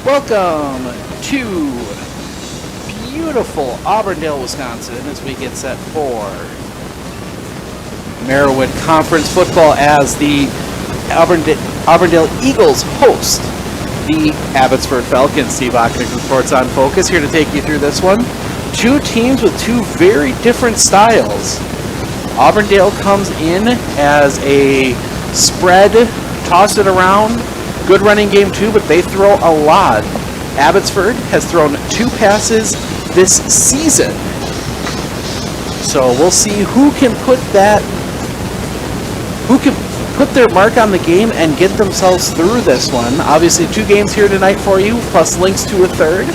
Welcome to beautiful Auburndale, Wisconsin, as we get set for Marawood Conference football as the Auburndale Eagles host the Abbotsford Falcons. Steve Ocknick reports on Focus, here to take you through this one. Two teams with two very different styles. Auburndale comes in as a spread, toss it around, good running game too, but they throw a lot. Abbotsford has thrown 2 passes this season. So we'll see who can put their mark on the game and get themselves through this one. Obviously 2 games here tonight for you, plus links to a third.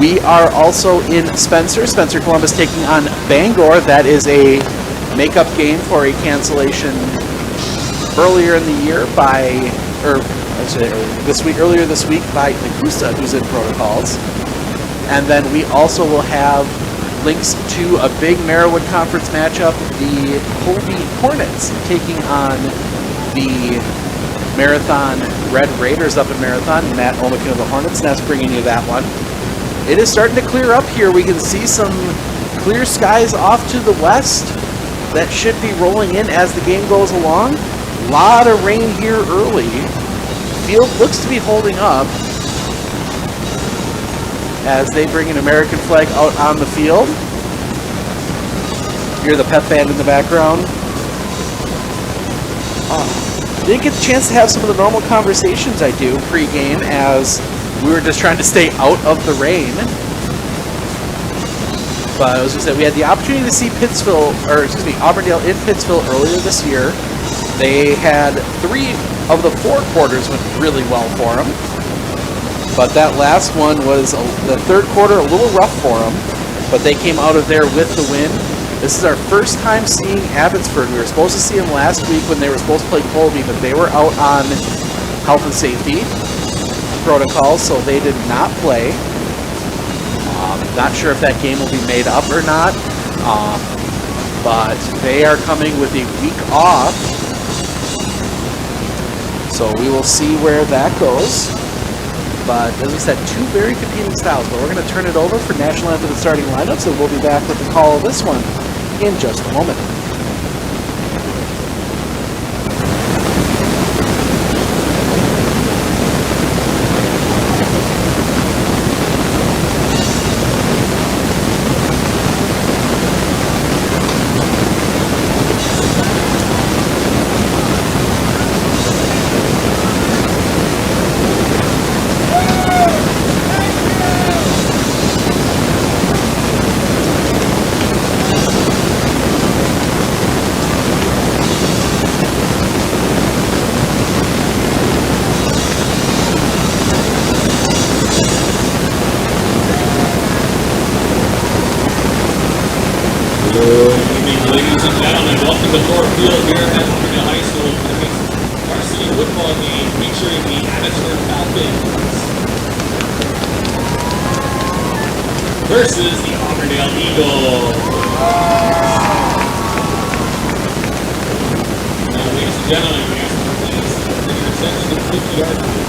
We are also in Spencer Columbus taking on Bangor. That is a makeup game for a cancellation earlier in the year earlier this week by Nagusa, who's in protocols. And then we also will have links to a big Marawood Conference matchup, the Colby Hornets taking on the Marathon Red Raiders up in Marathon. Matt Omikin of the Hornets Nest bringing you that one. It is starting to clear up here. We can see some clear skies off to the west that should be rolling in as the game goes along. A lot of rain here early. Field looks to be holding up as they bring an American flag out on the field. Hear the pep band in the background. Didn't get the chance to have some of the normal conversations I do pre-game as we were just trying to stay out of the rain. But I was going to say, we had the opportunity to see Auburndale in Pittsville earlier this year. They had 3 of the 4 quarters went really well for them. But that last one was the third quarter a little rough for them. But they came out of there with the win. This is our first time seeing Abbotsford. We were supposed to see them last week when they were supposed to play Colby, but they were out on health and safety protocols, so they did not play. Not sure if that game will be made up or not. But they are coming with a week off. So we will see where that goes. But as I said, 2 very competing styles. But we're going to turn it over for National Anthem and starting lineups, and we'll be back with the call of this one in just a moment. Versus the Auburndale Eagles. Now, ladies and gentlemen, we ask you please bring your attention to the 50-yard line.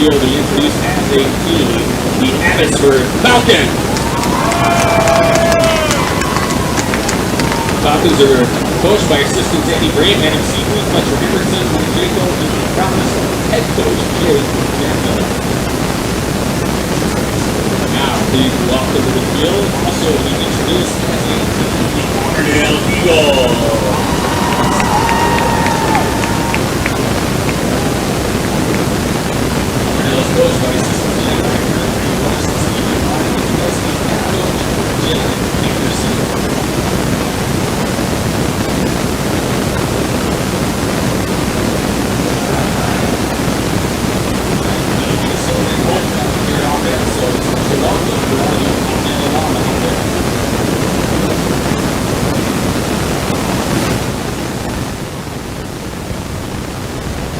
here to be introduced as a team, the Abbotsford Falcons. Falcons are coached by assistants Andy Graham, Adam Seafood, Fletcher Emerson, Jacob, and Thomas, head coach Jay Campbell. Now, please welcome to the field, also to be introduced as a team, the Auburndale Eagles. Coached by assistant Jay Anderson.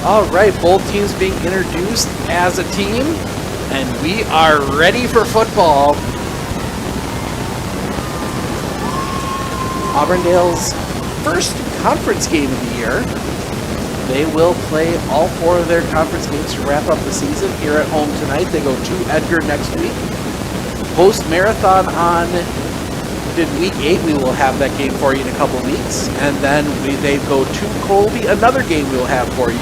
All right, both teams being introduced as a team, and we are ready for football. Auburndale's first conference game of the year. They will play all 4 of their conference games to wrap up the season here at home tonight. They go to Edgar next week. Post-marathon on week 8, we will have that game for you in a couple weeks. And then they go to Colby, another game we will have for you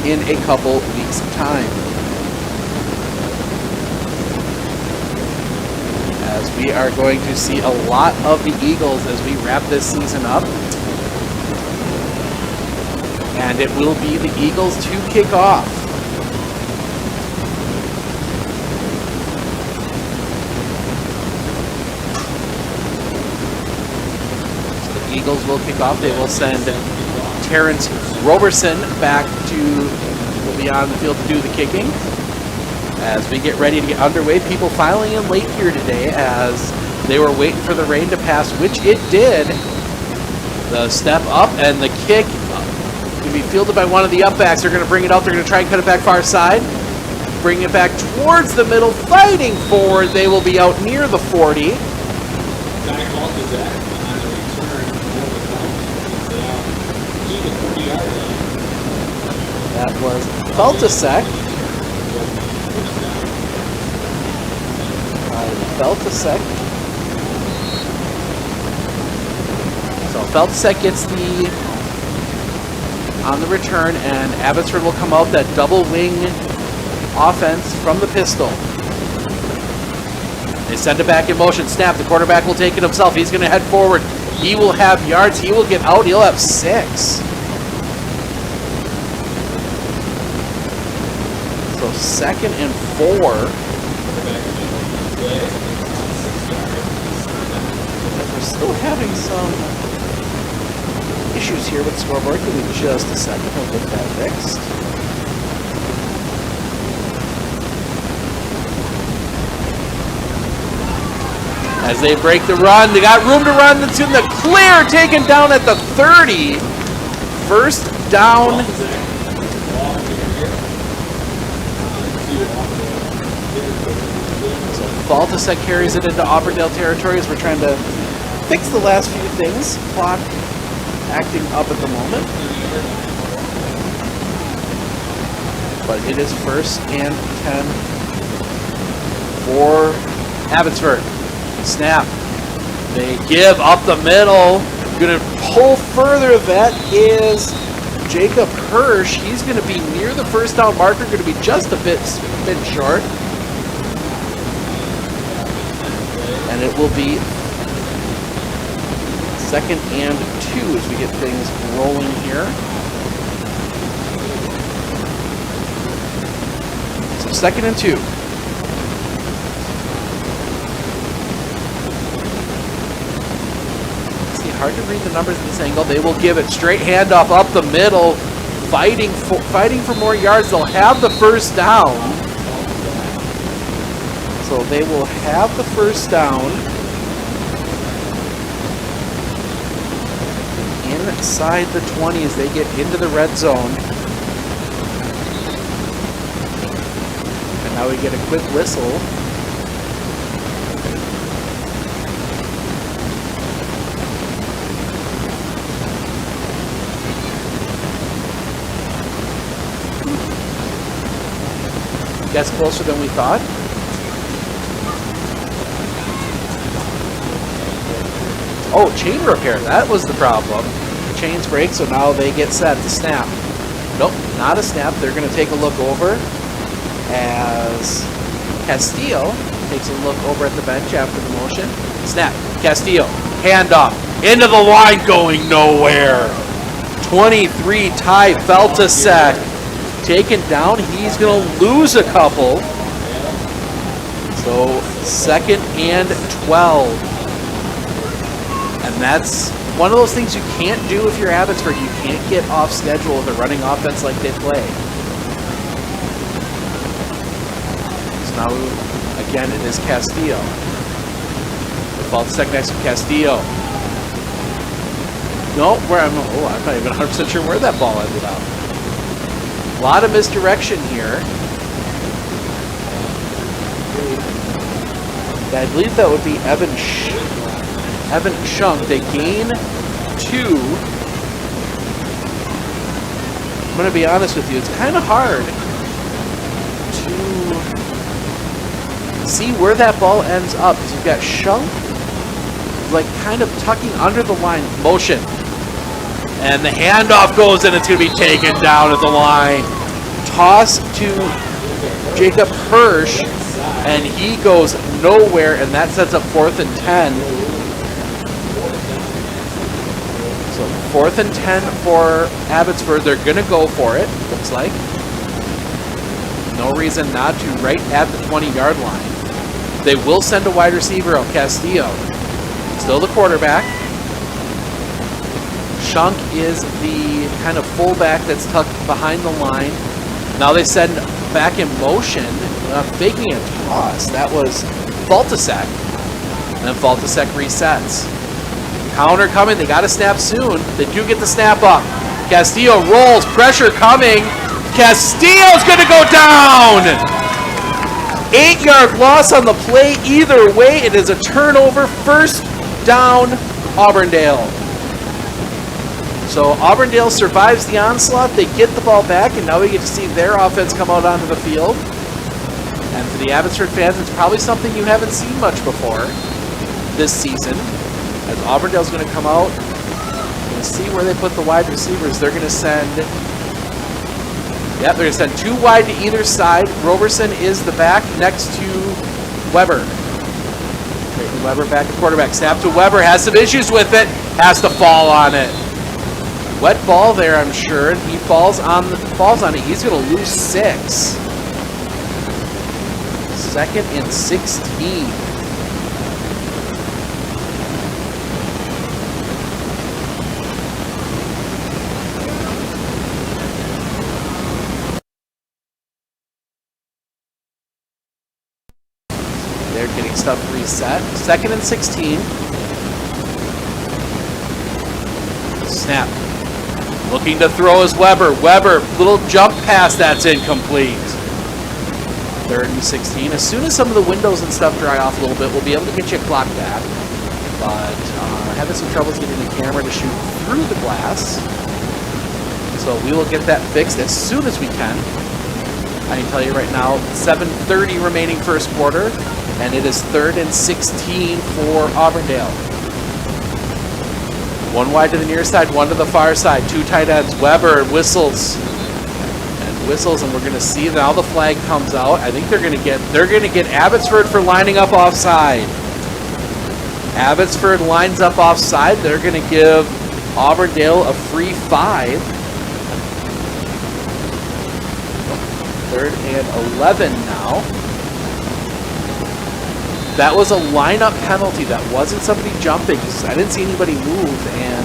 in a couple weeks' time. As we are going to see a lot of the Eagles as we wrap this season up. And it will be the Eagles to kick off. So the Eagles will kick off. They will send Terrence Roberson back will be on the field to do the kicking. As we get ready to get underway, people filing in late here today as they were waiting for the rain to pass, which it did. The step up and the kick going to be fielded by one of the upbacks. They're going to bring it out. They're going to try and cut it back far side. Bring it back towards the middle, fighting forward. They will be out near the 40. That was Feltasek. Feltasek. So Feltasek gets on the return, and Abbotsford will come out that double wing offense from the pistol. They send it back in motion. Snap. The quarterback will take it himself. He's going to head forward. He will have yards. He will get out. He'll have 6. So 2nd and 4. We're still having some issues here with the scoreboard. Give me just a second. We'll get that fixed. As they break the run, they got room to run. It's in the clear, taken down at the 30. First down. So Baltasek carries it into Auburndale territory as we're trying to fix the last few things. Clock acting up at the moment. But it is 1st and 10 for Abbotsford. Snap. They give up the middle. Going to pull further. That is Jacob Hirsch. He's going to be near the first down marker. Going to be just a bit short. And it will be 2nd and 2 as we get things rolling here. So 2nd and 2. Hard to read the numbers at this angle. They will give it straight handoff up the middle, fighting for more yards. They'll have the first down. So they will have the first down inside the 20 as they get into the red zone. And now we get a quick whistle. That's closer than we thought. Oh, chain repair. That was the problem. The chains break, so now they get set to snap. Nope, not a snap. They're going to take a look over as Castillo takes a look over at the bench after the motion. Snap. Castillo. Handoff. Into the line, going nowhere. 23, Ty Feltasek. Taken down. He's going to lose a couple. So, 2nd and 12. And that's one of those things you can't do if you're Abbotsford. You can't get off schedule with a running offense like they play. So now, again, it is Castillo. Feltasek next to Castillo. No, I'm not even 100% sure where that ball ended up. A lot of misdirection here. I believe that would be Evan Shunk. They gain 2. I'm going to be honest with you. It's kind of hard to see where that ball ends up. Because you've got Shunk like kind of tucking under the line. Motion. And the handoff goes and it's going to be taken down at the line. Toss to Jacob Hirsch. And he goes nowhere. And that sets up 4th and 10. So 4th and 10 for Abbotsford. They're going to go for it, looks like. No reason not to, right at the 20-yard line. They will send a wide receiver out, Castillo. Still the quarterback. Shunk is the kind of fullback that's tucked behind the line. Now they send back in motion, faking a toss. That was Feltasek. And then Feltasek resets. Counter coming. They got to snap soon. They do get the snap up. Castillo rolls. Pressure coming. Castillo's going to go down. 8-yard loss on the play. Either way, it is a turnover. 1st down, Auburndale. So Auburndale survives the onslaught. They get the ball back, and now we get to see their offense come out onto the field. And for the Abbotsford fans, it's probably something you haven't seen much before this season. As Auburndale's going to come out and see where they put the wide receivers. They're going to send, they're going to send 2 wide to either side. Roberson is the back next to Weber. Weber back at quarterback. Snap to Weber. Has some issues with it. Has to fall on it. Wet ball there, I'm sure. And he falls on it. He's going to lose 6. 2nd and 16. They're getting stuff reset. 2nd and 16. Snap. Looking to throw is Weber. Weber, little jump pass, that's incomplete. 3rd and 16. As soon as some of the windows and stuff dry off a little bit, we'll be able to get you a clock back. But having some troubles getting the camera to shoot through the glass. So we will get that fixed as soon as we can. I can tell you right now, 7:30 remaining 1st quarter. And it is 3rd and 16 for Auburndale. 1 wide to the near side, 1 to the far side. 2 tight ends. Weber whistles. And we're going to see now the flag comes out. I think they're going to get Abbotsford for lining up offside. Abbotsford lines up offside. They're going to give Auburndale a free 5. 3rd and 11 now. That was a lineup penalty. That wasn't somebody jumping. I didn't see anybody move, and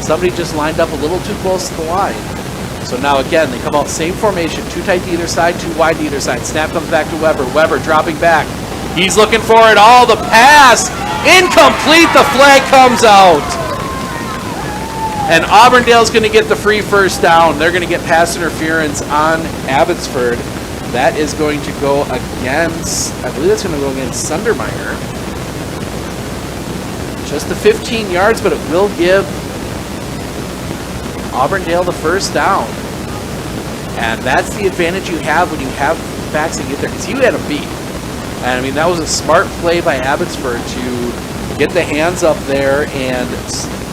somebody just lined up a little too close to the line. So now again, they come out same formation, 2 tight to either side, 2 wide to either side. Snap comes back to Weber. Weber dropping back. He's looking for it all. The pass incomplete. The flag comes out, and Auburndale's going to get the free 1st down. They're going to get pass interference on Abbotsford. That is going to go against, I believe that's going to go against Sundermeyer. Just the 15 yards, but it will give Auburndale the 1st down. And that's the advantage you have when you have backs and get there because he had him beat. And I mean, that was a smart play by Abbotsford to get the hands up there and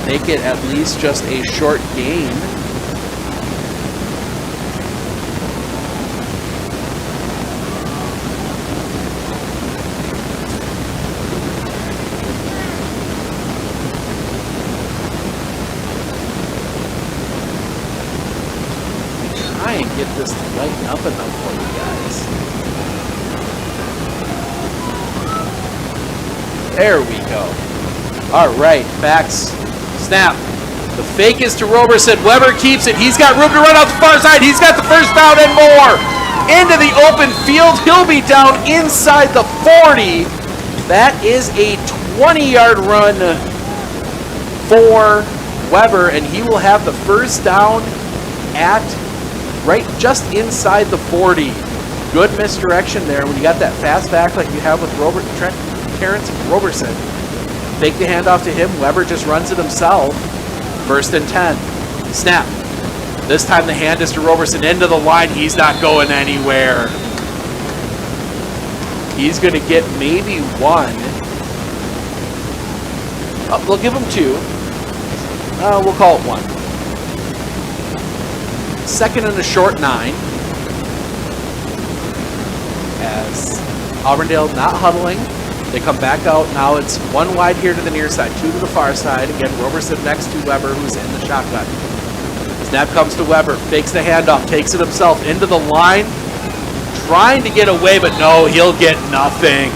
make it at least just a short gain. Try and get this to lighten up enough for you guys. There we go. All right, backs, snap. The fake is to Roberson. Weber keeps it. He's got room to run out the far side. He's got the first down and more. Into the open field. He'll be down inside the 40. That is a 20-yard run for Weber, and he will have the first down at right just inside the 40. Good misdirection there when you got that fast back like you have with Terrence Roberson. Fake the handoff to him. Weber just runs it himself. First and 10. Snap. This time the hand is to Roberson into the line. He's not going anywhere. He's going to get maybe one. We'll give him two. We'll call it one. Second and a short 9. As Auburndale not huddling. They come back out. Now it's one wide here to the near side, two to the far side. Again, Roberson next to Weber, who's in the shotgun. Snap comes to Weber, fakes the handoff, takes it himself into the line. Trying to get away, but no, he'll get nothing.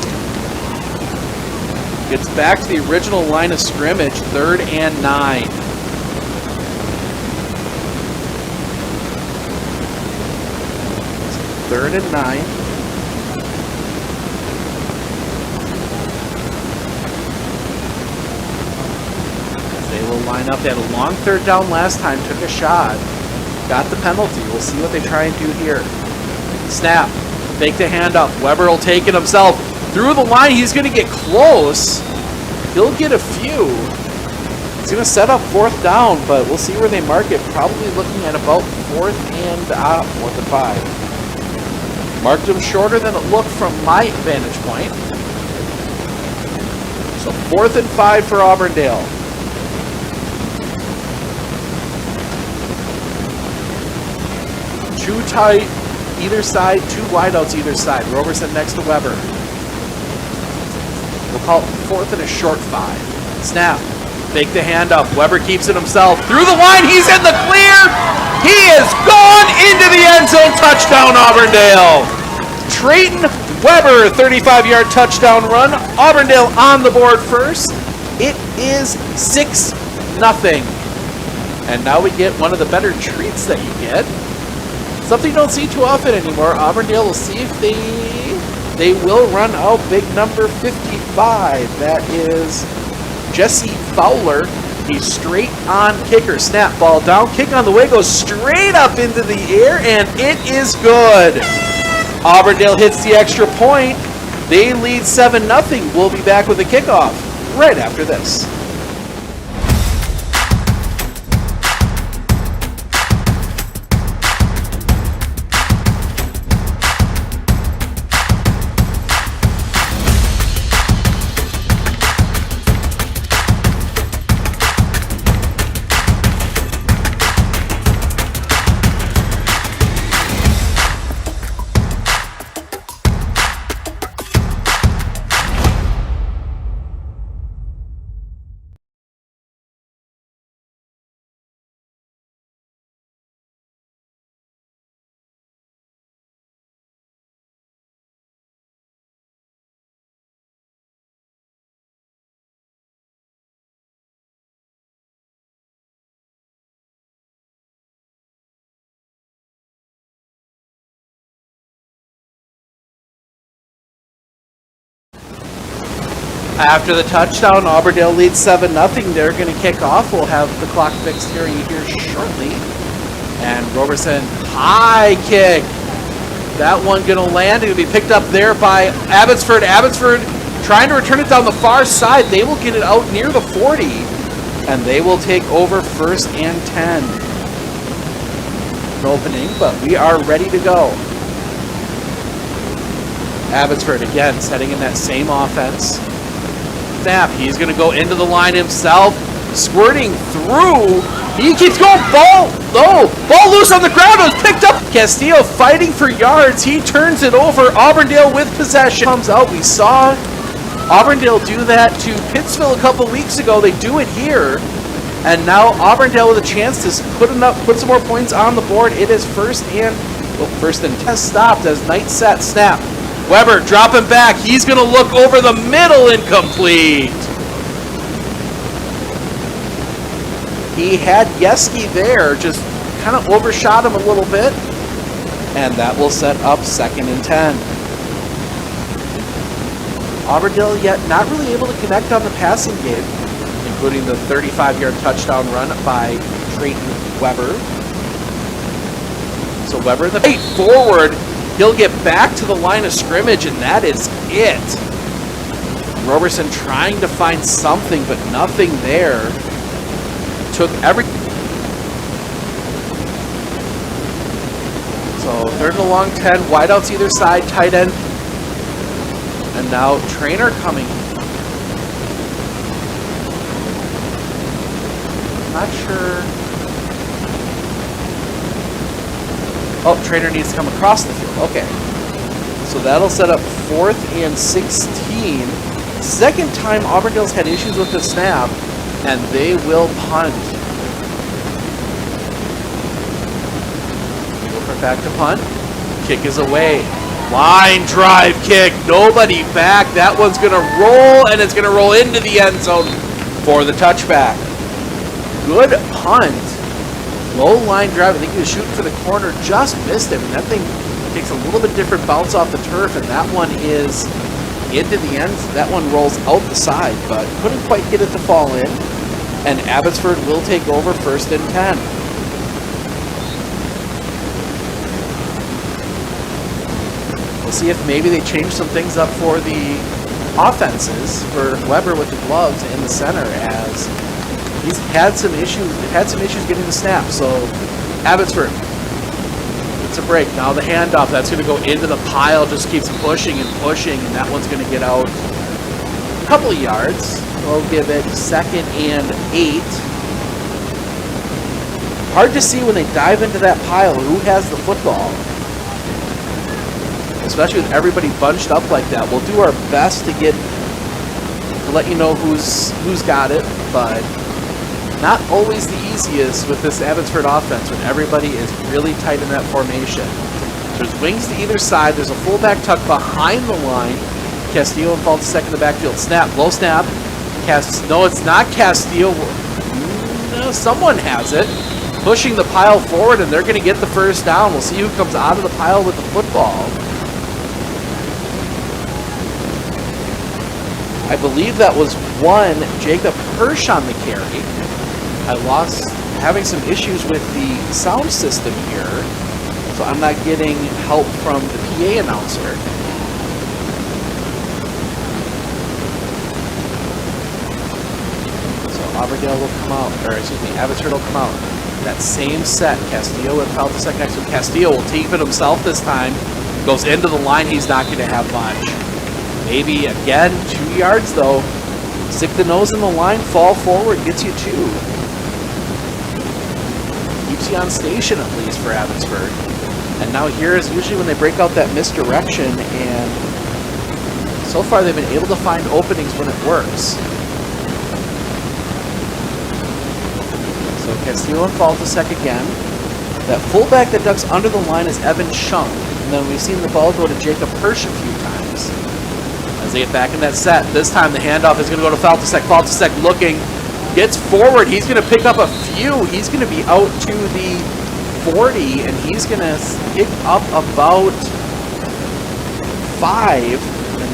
Gets back to the original line of scrimmage, 3rd and 9. Third and 9. Line up. They had a long 3rd down last time, took a shot, got the penalty. We'll see what they try and do here. Snap, fake the handoff. Weber will take it himself. Through the line, he's going to get close. He'll get a few. He's going to set up 4th down, but we'll see where they mark it. Probably looking at about 4th and 5. Marked him shorter than it looked from my vantage point. So 4th and 5 for Auburndale. Too tight either side, 2 wideouts either side. Roberson next to Weber. We'll call it 4th and a short 5. Snap. Fake the handoff. Weber keeps it himself. Through the line. He's in the clear. He is gone into the end zone. Touchdown, Auburndale. Trayton Weber, 35-yard touchdown run. Auburndale on the board first. It is 6-0. And now we get one of the better treats that you get. Something you don't see too often anymore. Auburndale will see if they will run out big number 55. That is Jesse Fowler. He's straight on kicker. Snap, ball down, kick on the way, goes straight up into the air, and it is good. Auburndale hits the extra point. They lead 7-0. We'll be back with the kickoff right after this. After the touchdown, Auburndale leads 7-0. They're going to kick off. We'll have the clock fixed here shortly. And Roberson, high kick. That one going to land. It'll be picked up there by Abbotsford. Abbotsford trying to return it down the far side. They will get it out near the 40. And they will take over 1st and 10. An opening, but we are ready to go. Abbotsford again setting in that same offense. Snap. He's going to go into the line himself. Squirting through. He keeps going. Ball. No. Ball loose on the ground. It was picked up. Castillo fighting for yards. He turns it over. Auburndale with possession. Comes out. We saw Auburndale do that to Pittsville a couple weeks ago. They do it here. And now Auburndale with a chance to put some more points on the board. It is first and 10. Stopped as Knight set. Snap. Weber dropping back. He's going to look over the middle. Incomplete. He had Yeski there. Just kind of overshot him a little bit. And that will set up 2nd and 10. Auburndale yet not really able to connect on the passing game, including the 35-yard touchdown run by Trayton Weber. So Weber in the bait forward. He'll get back to the line of scrimmage, and that is it. Roberson trying to find something, but nothing there. Took every... So 3rd and a long 10, wideouts either side, tight end. And now Trainer coming. Not sure. Oh, Trainer needs to come across the field. Okay. So that'll set up 4th and 16. Second time Auburndale's had issues with the snap, and they will punt. Over back to punt. Kick is away. Line drive kick. Nobody back. That one's going to roll, and it's going to roll into the end zone for the touchback. Good punt. Low line drive. I think he was shooting for the corner. Just missed him. And that thing takes a little bit different bounce off the turf. And that one is into the end. That one rolls out the side. But couldn't quite get it to fall in. And Abbotsford will take over 1st and 10. We'll see if maybe they change some things up for the offenses. For Weber with the gloves in the center, as he's had some issues. They've had some issues getting the snap. So Abbotsford, it's a break. Now the handoff. That's going to go into the pile. Just keeps pushing and pushing, and that one's going to get out a couple of yards. We'll give it 2nd and 8. Hard to see when they dive into that pile who has the football, especially with everybody bunched up like that. We'll do our best to let you know who's got it, but not always the easiest with this Abbotsford offense when everybody is really tight in that formation. There's wings to either side. There's a fullback tuck behind the line. Castillo falls to second in the backfield. Snap, low snap. No, it's not Castillo. No, someone has it. Pushing the pile forward, and they're going to get the first down. We'll see who comes out of the pile with the football. I believe that was one Jacob Hirsch on the carry. Having some issues with the sound system here, so I'm not getting help from the PA announcer. So Auburndale will come out, or excuse me, Abbotsford will come out. That same set, Castillo with foul the second next to Castillo will keep it himself this time. Goes into the line, he's not going to have much. Maybe again, 2 yards though. Stick the nose in the line, fall forward, gets you 2. Keeps you on station at least for Abbotsford. And now here is usually when they break out that misdirection, and so far they've been able to find openings when it works. So Castillo and Faltasek again. That fullback that ducks under the line is Evan Shunk. And then we've seen the ball go to Jacob Hirsch a few times. As they get back in that set, this time the handoff is going to go to Faltasek. Faltasek looking, gets forward. He's going to pick up a few. He's going to be out to the 40, and he's going to pick up about 5. And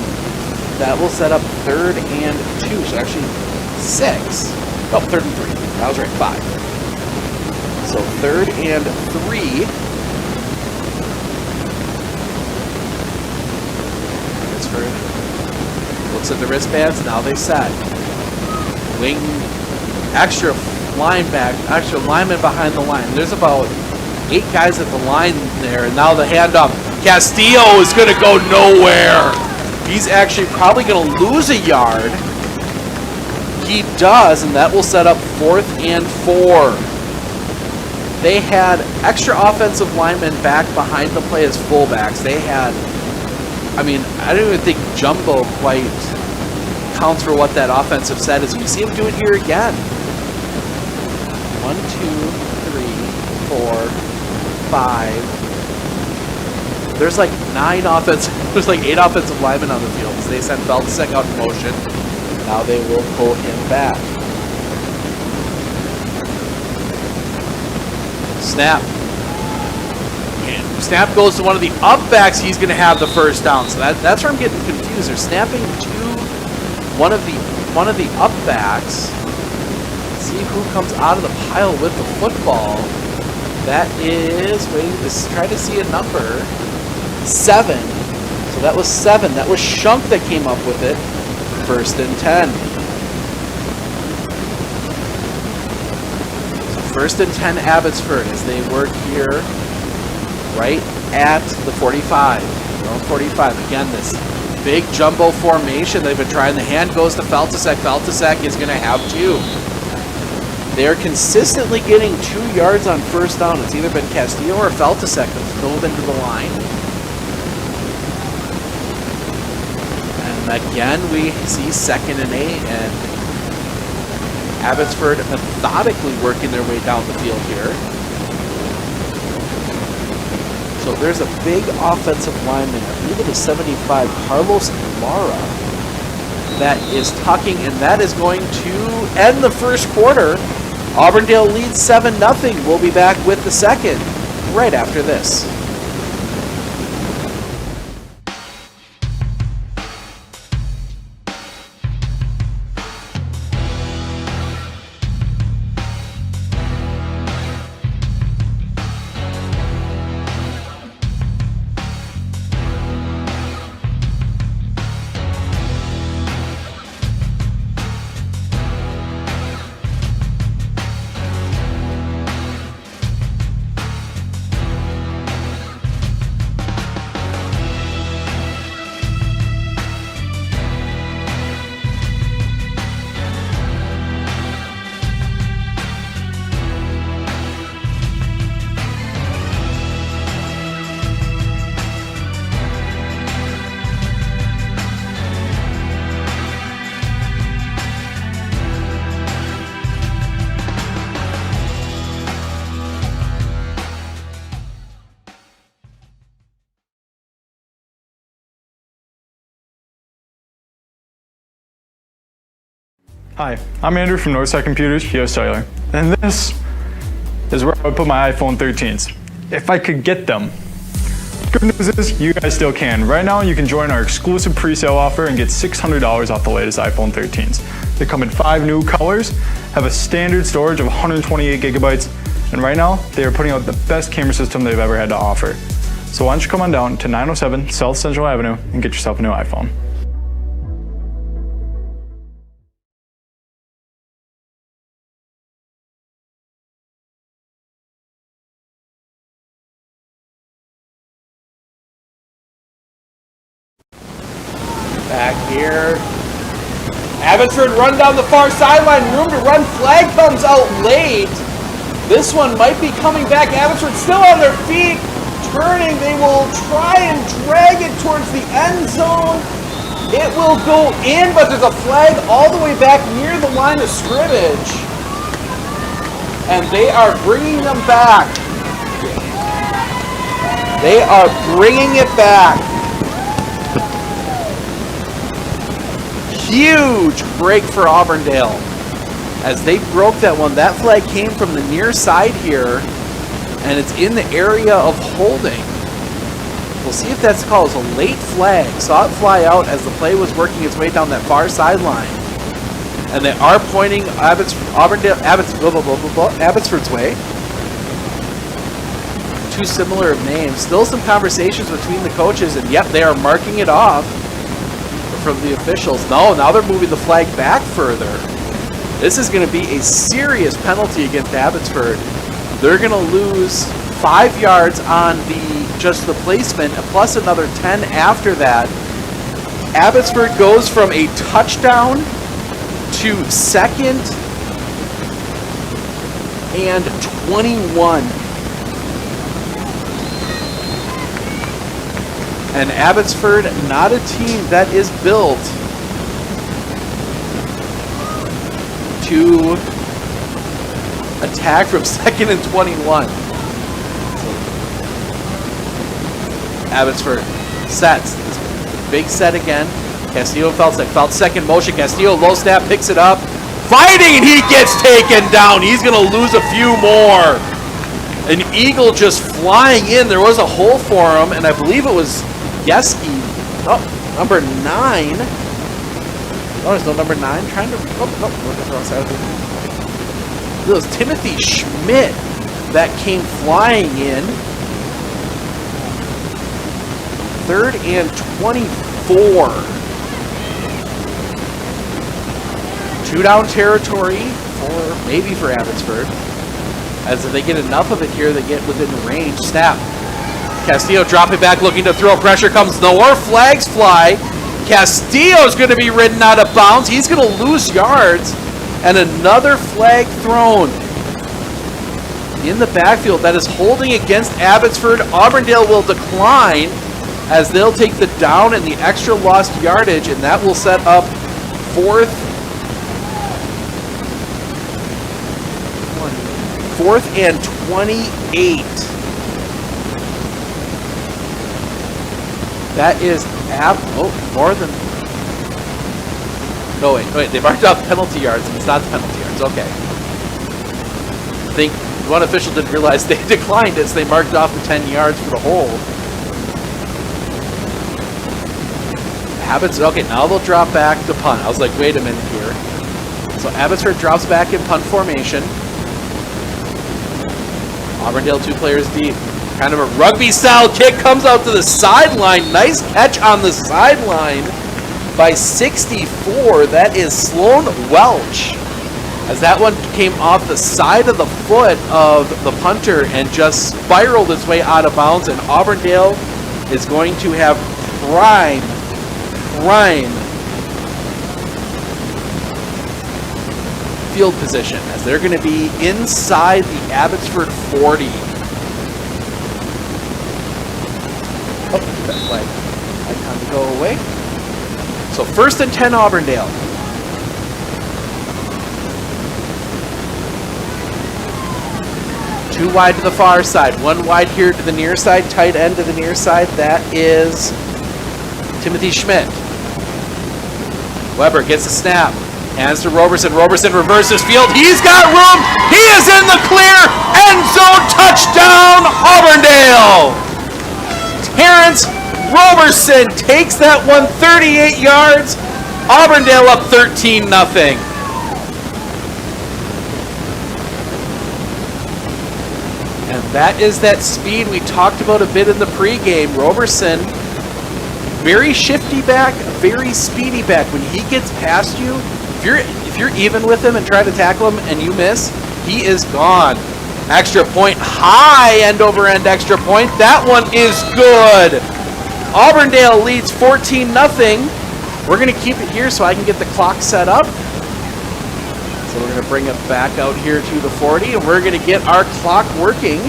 that will set up 3rd and 2. So actually 6. Oh, 3rd and 3. That was right, 5. So 3rd and 3. Looks at the wristbands. Now they set. Wing, extra lineman behind the line. There's about 8 guys at the line there, and now the handoff. Castillo is going to go nowhere. He's actually probably going to lose a yard. He does, and that will set up 4th and 4. They had extra offensive linemen back behind the play as fullbacks. They had, I mean, I don't even think Jumbo quite counts for what that offensive set is. We see him do it here again. 1, 2, 3, 4, 5. There's like 8 offensive linemen on the field. So they send Beltzek out in motion. Now they will pull him back. Snap. And snap goes to one of the up backs. He's going to have the first down. So that's where I'm getting confused. They're snapping to one of the up backs. Let's see who comes out of the pile with the football. That is waiting to try to see a number. 7. So that was 7. That was Shunk that came up with it. 1st and 10. So 1st and 10 Abbotsford as they work here right at the 45. Around 45. Again, this big jumbo formation they've been trying. The hand goes to Feltusek. Feltusek is going to have 2. They're consistently getting 2 yards on first down. It's either been Castillo or Feltusek that's dove into the line. Again, we see 2nd and 8, and Abbotsford methodically working their way down the field here. So there's a big offensive lineman, I believe it is 75, Carlos Lara, that is tucking, and that is going to end the first quarter. Auburndale leads 7-0. We'll be back with the second right after this. Hi, I'm Andrew from Northside Computers, US Cellular, and this is where I would put my iPhone 13s, if I could get them. Good news is, you guys still can. Right now, you can join our exclusive pre-sale offer and get $600 off the latest iPhone 13s. They come in 5 new colors, have a standard storage of 128 gigabytes, and right now, they are putting out the best camera system they've ever had to offer. So why don't you come on down to 907 South Central Avenue and get yourself a new iPhone. Back here. Abbotsford run down the far sideline. Room to run. Flag comes out late. This one might be coming back. Abbotsford still on their feet. Turning. They will try and drag it towards the end zone. It will go in, but there's a flag all the way back near the line of scrimmage. And they are bringing them back. They are bringing it back. Huge break for Auburndale as they broke that one. That flag came from the near side here, and it's in the area of holding. We'll see if that's called a late flag. Saw it fly out as the play was working its way down that far sideline. And they are pointing Abbotsford's way. 2 similar names. Still some conversations between the coaches, and yep, they are marking it off from the officials. No, now they're moving the flag back further. This is going to be a serious penalty against Abbotsford. They're going to lose 5 yards on the just the placement, plus another 10 after that, Abbotsford goes from a touchdown to second and 21. And Abbotsford, not a team that is built to attack from second and 21. Abbotsford sets. Big set again. Castillo felt second motion. Castillo low snap, picks it up. Fighting, he gets taken down. He's going to lose a few more. An Eagle just flying in. There was a hole for him, and I believe it was Yeski. Oh, number 9. Oh, there's no number 9. Trying to. Oh, no, look at the wrong side of it. It was Timothy Schmidt that came flying in. 3rd and 24. 2-down territory for Abbotsford. As if they get enough of it here, they get within range. Snap. Castillo dropping back, looking to throw. Pressure comes nowhere. Flags fly. Castillo's going to be ridden out of bounds. He's going to lose yards. And another flag thrown in the backfield that is holding against Abbotsford. Auburndale will decline as they'll take the down and the extra lost yardage, and that will set up 4th and 28. That is more than. No, wait. They marked off penalty yards, and it's not the penalty yards. Okay. I think one official didn't realize they declined it, so they marked off the 10 yards for the hold. Okay, now they'll drop back to punt. I was like, wait a minute here. So Abbotsford drops back in punt formation. Auburndale 2 players deep. Kind of a rugby-style kick comes out to the sideline. Nice catch on the sideline by 64. That is Sloan Welch. As that one came off the side of the foot of the punter and just spiraled its way out of bounds. And Auburndale is going to have prime field position as they're going to be inside the Abbotsford 40. Oh, that flag icon to go away. So 1st and 10 Auburndale. Two wide to the far side, one wide here to the near side, tight end to the near side. That is Timothy Schmidt. Weber gets a snap. Hands to Roberson. Roberson reverses field. He's got room. He is in the clear. End zone touchdown, Auburndale. Terrence Roberson takes that one 38 yards. Auburndale up 13-0. And that is that speed we talked about a bit in the pregame. Roberson, very shifty back, very speedy back. When he gets past you, if you're even with him and try to tackle him and you miss, he is gone. Extra point, high end over end extra point. That one is good. Auburndale leads 14-0. We're going to keep it here so I can get the clock set up. So we're going to bring it back out here to the 40, and we're going to get our clock working.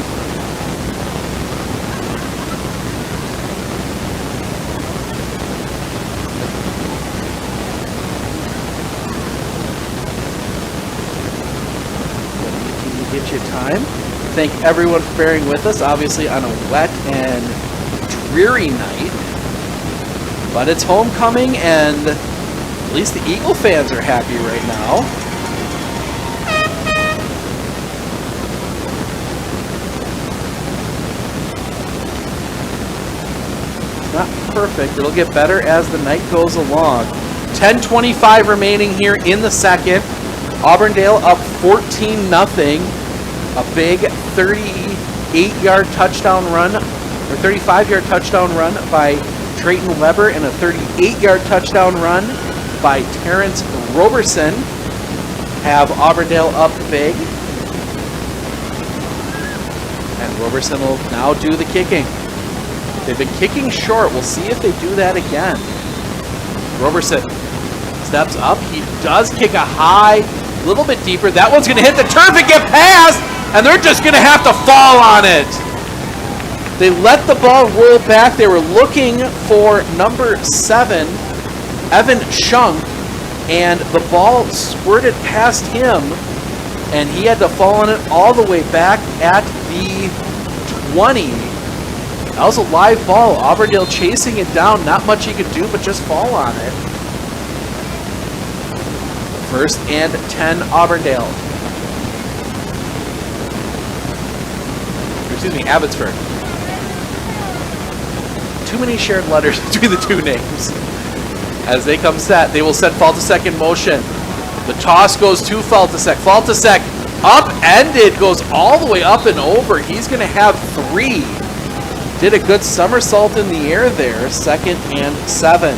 Get your time. Thank everyone for bearing with us, obviously on a wet and dreary night. But it's homecoming, and at least the Eagle fans are happy right now. Not perfect. It'll get better as the night goes along. 10:25 remaining here in the second. Auburndale up 14-0. A big 38-yard touchdown run, or 35-yard touchdown run by Trayton Weber, and a 38-yard touchdown run by Terrence Roberson have Auburndale up big. And Roberson will now do the kicking. They've been kicking short. We'll see if they do that again. Roberson steps up. He does kick a high, a little bit deeper. That one's going to hit the turf and get past, and they're just going to have to fall on it. They let the ball roll back. They were looking for number 7, Evan Shunk, and the ball squirted past him, and he had to fall on it all the way back at the 20. That was a live ball. Auburndale chasing it down. Not much he could do but just fall on it. 1st and 10, Auburndale. Excuse me, Abbotsford. Too many shared letters between the two names. As they come set, they will set Faltasek in motion. The toss goes to Faltasek. Faltasek upended, goes all the way up and over. He's going to have 3. Did a good somersault in the air there. 2nd and 7.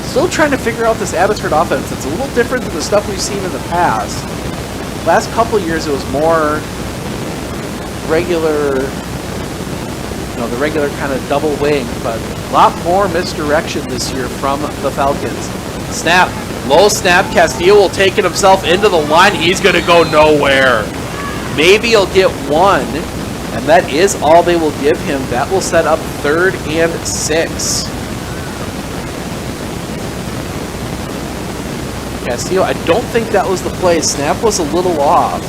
Still trying to figure out this Abbotsford offense. It's a little different than the stuff we've seen in the past. Last couple years it was more regular, the regular kind of double wing, but a lot more misdirection this year from the Falcons. Snap, low snap. Castillo will take it himself into the line. He's going to go nowhere. Maybe he'll get 1, and that is all they will give him. That will set up 3rd and 6. Castillo, I don't think that was the play. Snap was a little off.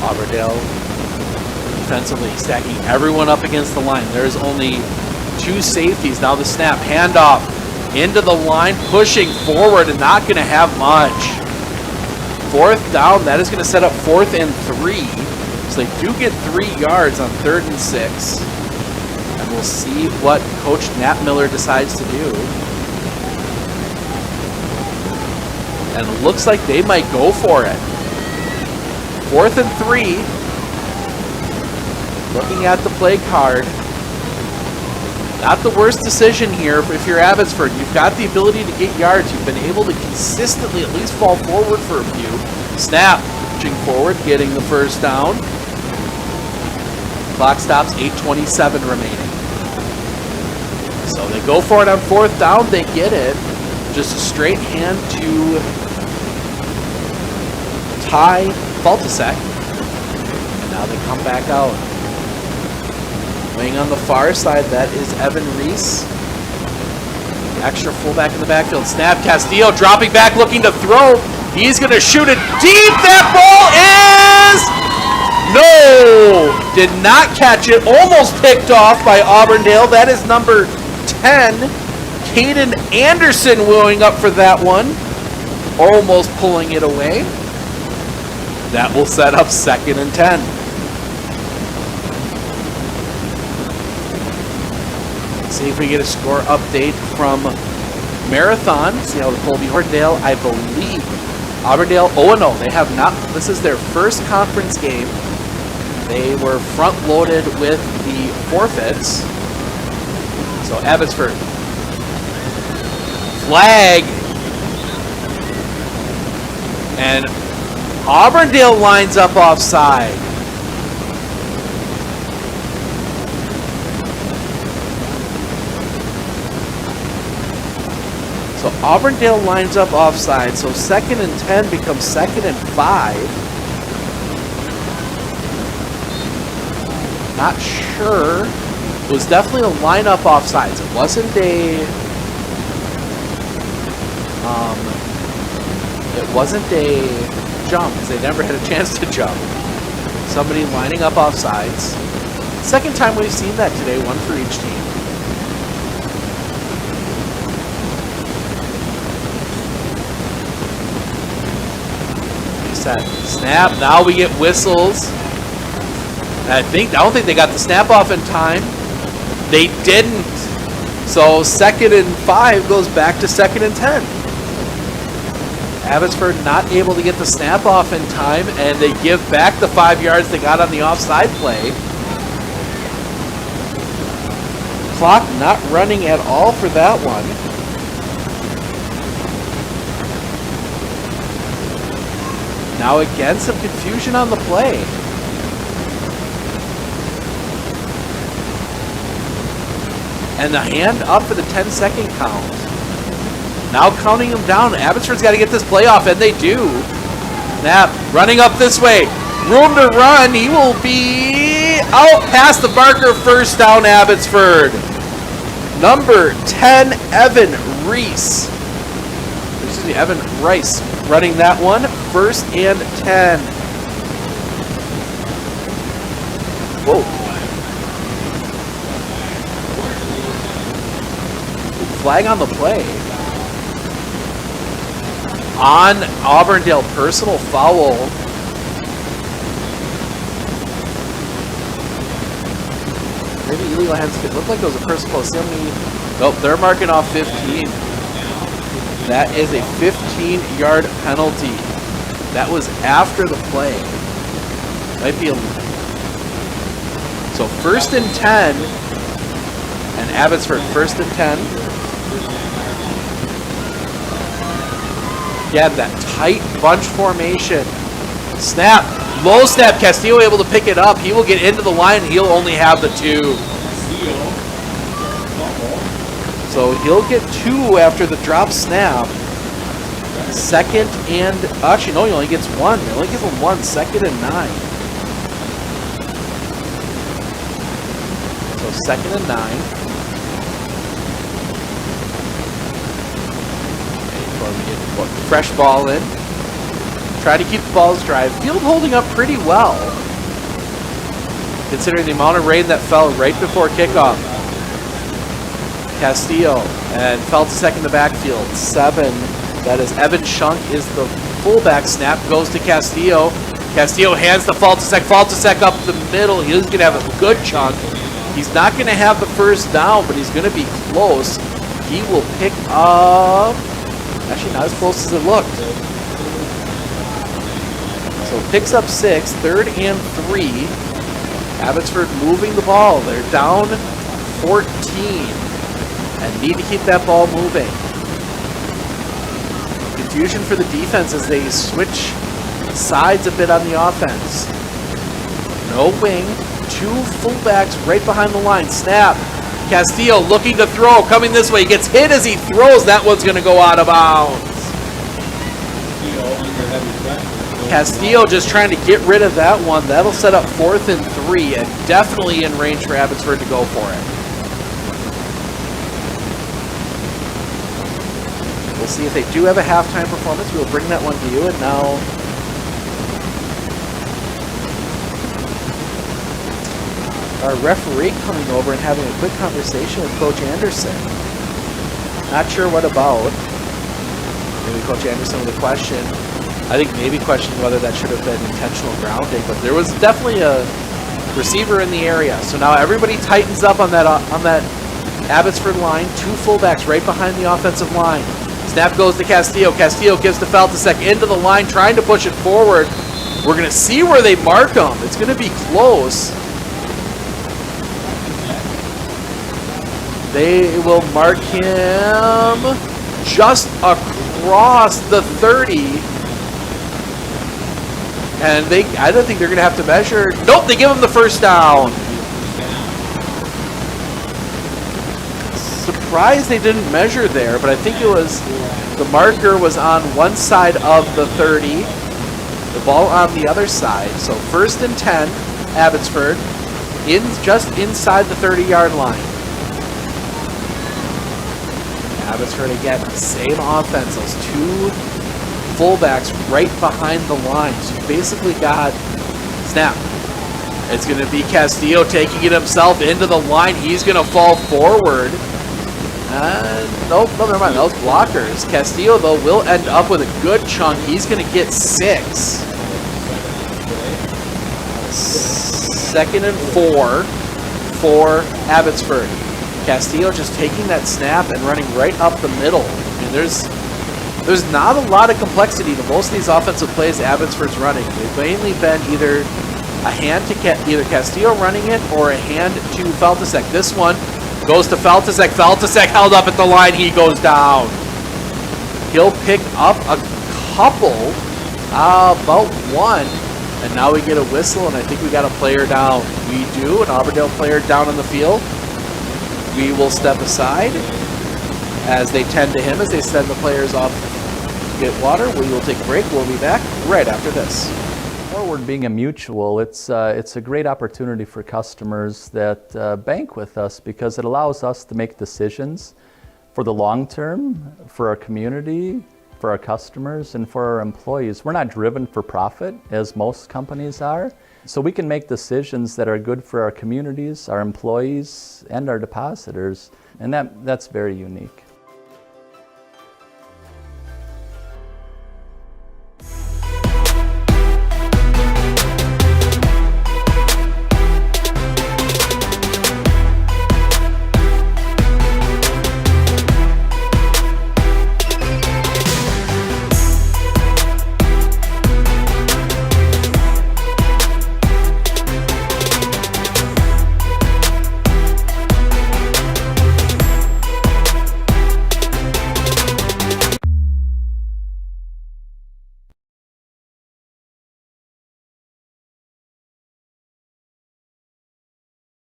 Auburndale defensively stacking everyone up against the line. There's only 2 safeties. Now the snap, handoff into the line, pushing forward and not going to have much. 4th down, that is going to set up 4th and 3. So they do get 3 yards on 3rd and 6. And we'll see what Coach Nat Miller decides to do. And it looks like they might go for it. 4th and 3. Looking at the play card. Not the worst decision here if you're Abbotsford. You've got the ability to get yards. You've been able to consistently at least fall forward for a few. Snap. Pushing forward, getting the 1st down. Clock stops, 8:27 remaining. So they go for it on 4th down. They get it. Just a straight hand to Ty Faltasek. And now they come back out. Playing on the far side, that is Evan Reese. The extra fullback in the backfield. Snap, Castillo dropping back, looking to throw. He's going to shoot it deep. That ball is... No! Did not catch it. Almost picked off by Auburndale. That is number 10. Caden Anderson wooing up for that one. Almost pulling it away. That will set up 2nd and 10. See if we get a score update from Marathon. See how the Colby Auburndale, I believe. Auburndale 0-0. They have not, this is their first conference game. They were front loaded with the forfeits. So Abbotsford. Flag. And Auburndale lines up offside. So Auburndale lines up offside. So 2nd and 10 becomes 2nd and 5. Not sure. It was definitely a lineup offsides. It wasn't a... It wasn't a jump, because they never had a chance to jump. Somebody lining up offsides. 2nd time we've seen that today, 1 for each team. Reset. Snap. Now we get whistles. I don't think they got the snap off in time. They didn't. So 2nd and 5 goes back to 2nd and 10. Abbotsford not able to get the snap off in time, and they give back the 5 yards they got on the offside play. Clock not running at all for that one. Now again, some confusion on the play. And the hand up for the 10-second count. Now counting them down. Abbotsford's got to get this play off, and they do. Snap, running up this way. Room to run. He will be out past the marker. First down, Abbotsford. Number 10, Evan Reese. Excuse me, Evan Rice running that one. 1st and 10. Whoa. Flag on the play. On Auburndale, personal foul. Maybe illegal hands. It looked like it was a personal foul. Nope, they're marking off 15. That is a 15-yard penalty. That was after the play. Might be a... So 1st and 10. And Abbotsford 1st and 10. Again, that tight bunch formation. Snap. Low snap. Castillo able to pick it up. He will get into the line. He'll only have the 2. So he'll get 2 after the drop snap. 2nd and... Actually, no, he only gets 1. They only give him 1. 2nd and 9. So 2nd and 9. Fresh ball in. Try to keep the balls dry. Field holding up pretty well, considering the amount of rain that fell right before kickoff. Castillo and fell to second in the backfield. 7. That is Evan Shunk is the fullback. Snap goes to Castillo. Castillo hands the fall to sec up the middle. He's going to have a good chunk. He's not going to have the first down, but he's going to be close. He will pick up... Actually, not as close as it looked. So picks up 6, 3rd and 3. Abbotsford moving the ball. They're down 14 and need to keep that ball moving. Confusion for the defense as they switch sides a bit on the offense. No wing, 2 fullbacks right behind the line. Snap. Castillo looking to throw, coming this way. Gets hit as he throws. That one's going to go out of bounds. Castillo just trying to get rid of that one. That'll set up 4th and 3 and definitely in range for Abbotsford to go for it. We'll see if they do have a halftime performance. We'll bring that one to you. And now our referee coming over and having a quick conversation with Coach Anderson. Not sure what about. Maybe Coach Anderson with a question. I think maybe questioning whether that should have been intentional grounding, but there was definitely a receiver in the area. So now everybody tightens up on that Abbotsford line. 2 fullbacks right behind the offensive line. Snap goes to Castillo. Castillo gives to Feltusek into the line, trying to push it forward. We're going to see where they mark him. It's going to be close. They will mark him just across the 30. And I don't think they're going to have to measure. Nope, they give him the first down. Surprised they didn't measure there, but I think it was the marker was on one side of the 30, the ball on the other side. So 1st and 10, Abbotsford, just inside the 30-yard line. Abbotsford again, same offense. Those 2 fullbacks right behind the line. So you basically got snap. It's going to be Castillo taking it himself into the line. He's going to fall forward. Nope, no, never mind. Those blockers. Castillo, though, will end up with a good chunk. He's going to get 6. 2nd and 4 for Abbotsford. Castillo just taking that snap and running right up the middle. I mean, there's There's not a lot of complexity to most of these offensive plays Abbotsford's running. They've mainly been either a hand to either Castillo running it or a hand to Feltusek. This one goes to Feltusek. Feltusek held up at the line. He goes down. He'll pick up a couple, about one, and now we get a whistle, and I think we got a player down. We do, an Auburndale player down on the field. We will step aside as they tend to him, as they send the players off to get water. We will take a break. We'll be back right after this. Forward being a mutual, it's a great opportunity for customers that bank with us because it allows us to make decisions for the long term, for our community, for our customers, and for our employees. We're not driven for profit as most companies are, so we can make decisions that are good for our communities, our employees, and our depositors, and that's very unique.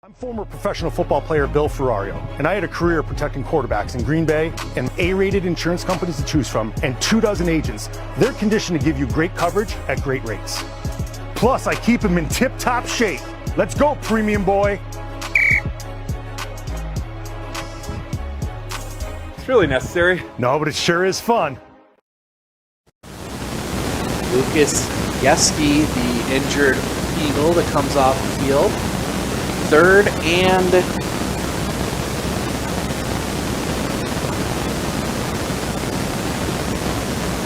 I'm former professional football player Bill Ferrario, and I had a career protecting quarterbacks in Green Bay and A-rated insurance companies to choose from, and 24 agents. They're conditioned to give you great coverage at great rates. Plus, I keep them in tip-top shape. Let's go, premium boy. It's really necessary. No, but it sure is fun. Lucas Yeski, the injured Eagle that comes off the field. Third and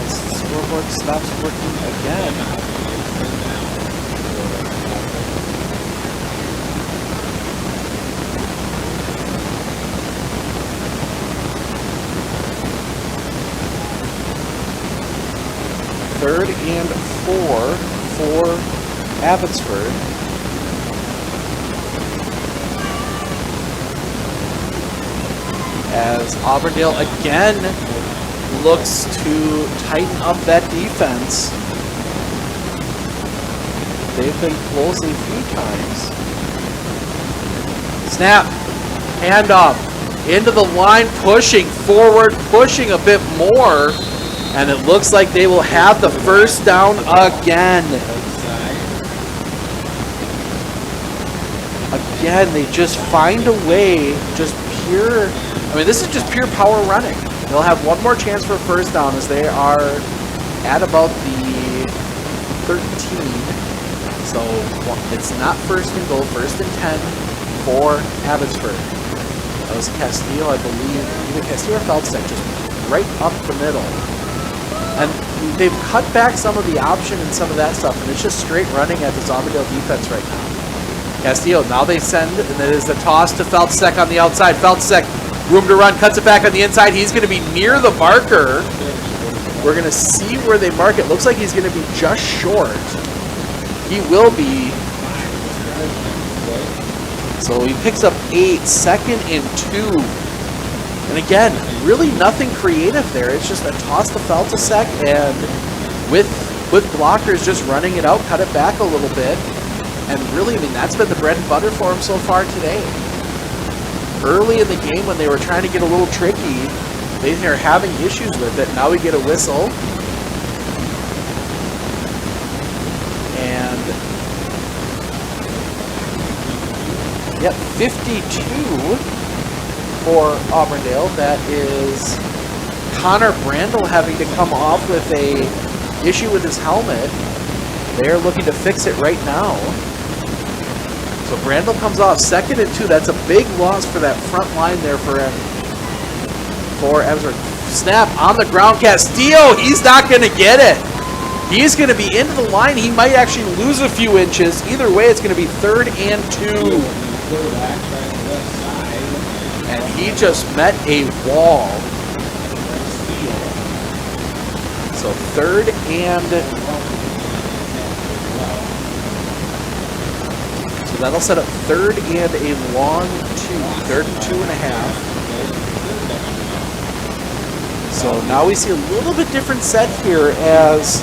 scoreboard stops working again. Third and 4 for Abbotsford. As Auburndale again looks to tighten up that defense. They've been close a few times. Snap, handoff, into the line, pushing forward, pushing a bit more, and it looks like they will have the first down again. Again, they just find a way, just pure. I mean, this is just pure power running. They'll have one more chance for a first down as they are at about the 13. So it's not first and goal, first and 10 for Abbotsford. That was Castillo, I believe. Either Castillo or Feltusek, just right up the middle. And they've cut back some of the option and some of that stuff, and it's just straight running at this Auburndale defense right now. Castillo, now they send, and it is the toss to Feltusek on the outside. Feltusek, room to run, cuts it back on the inside. He's going to be near the marker. We're going to see where they mark it. Looks like he's going to be just short. He will be. So he picks up 8, second and 2. And again, really nothing creative there. It's just a toss to Feltusek, and with blockers just running it out, cut it back a little bit. And really, I mean, that's been the bread and butter for him so far today. Early in the game when they were trying to get a little tricky, they are having issues with it. Now we get a whistle. And, yep, 52 for Auburndale. That is Connor Brandel having to come off with a issue with his helmet. They're looking to fix it right now. So Brandel comes off, second and 2. That's a big loss for that front line there for Abbotsford. Snap on the ground. Castillo, he's not going to get it. He's going to be into the line. He might actually lose a few inches. Either way, it's going to be third and 2. And he just met a wall. So third and... So that'll set up third and a long 2. Third and 2.5. So now we see a little bit different set here as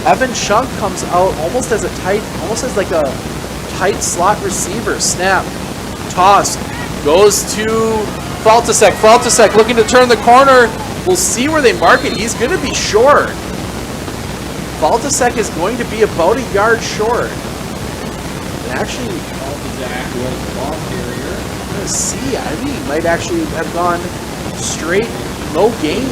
Evan Shunk comes out almost as a tight, almost as like a tight slot receiver. Snap, toss, goes to Faltasek. Faltasek looking to turn the corner. We'll see where they mark it. He's going to be short. Faltasek is going to be about a yard short. And actually, I'm going to see. I think he might actually have gone straight, no gain.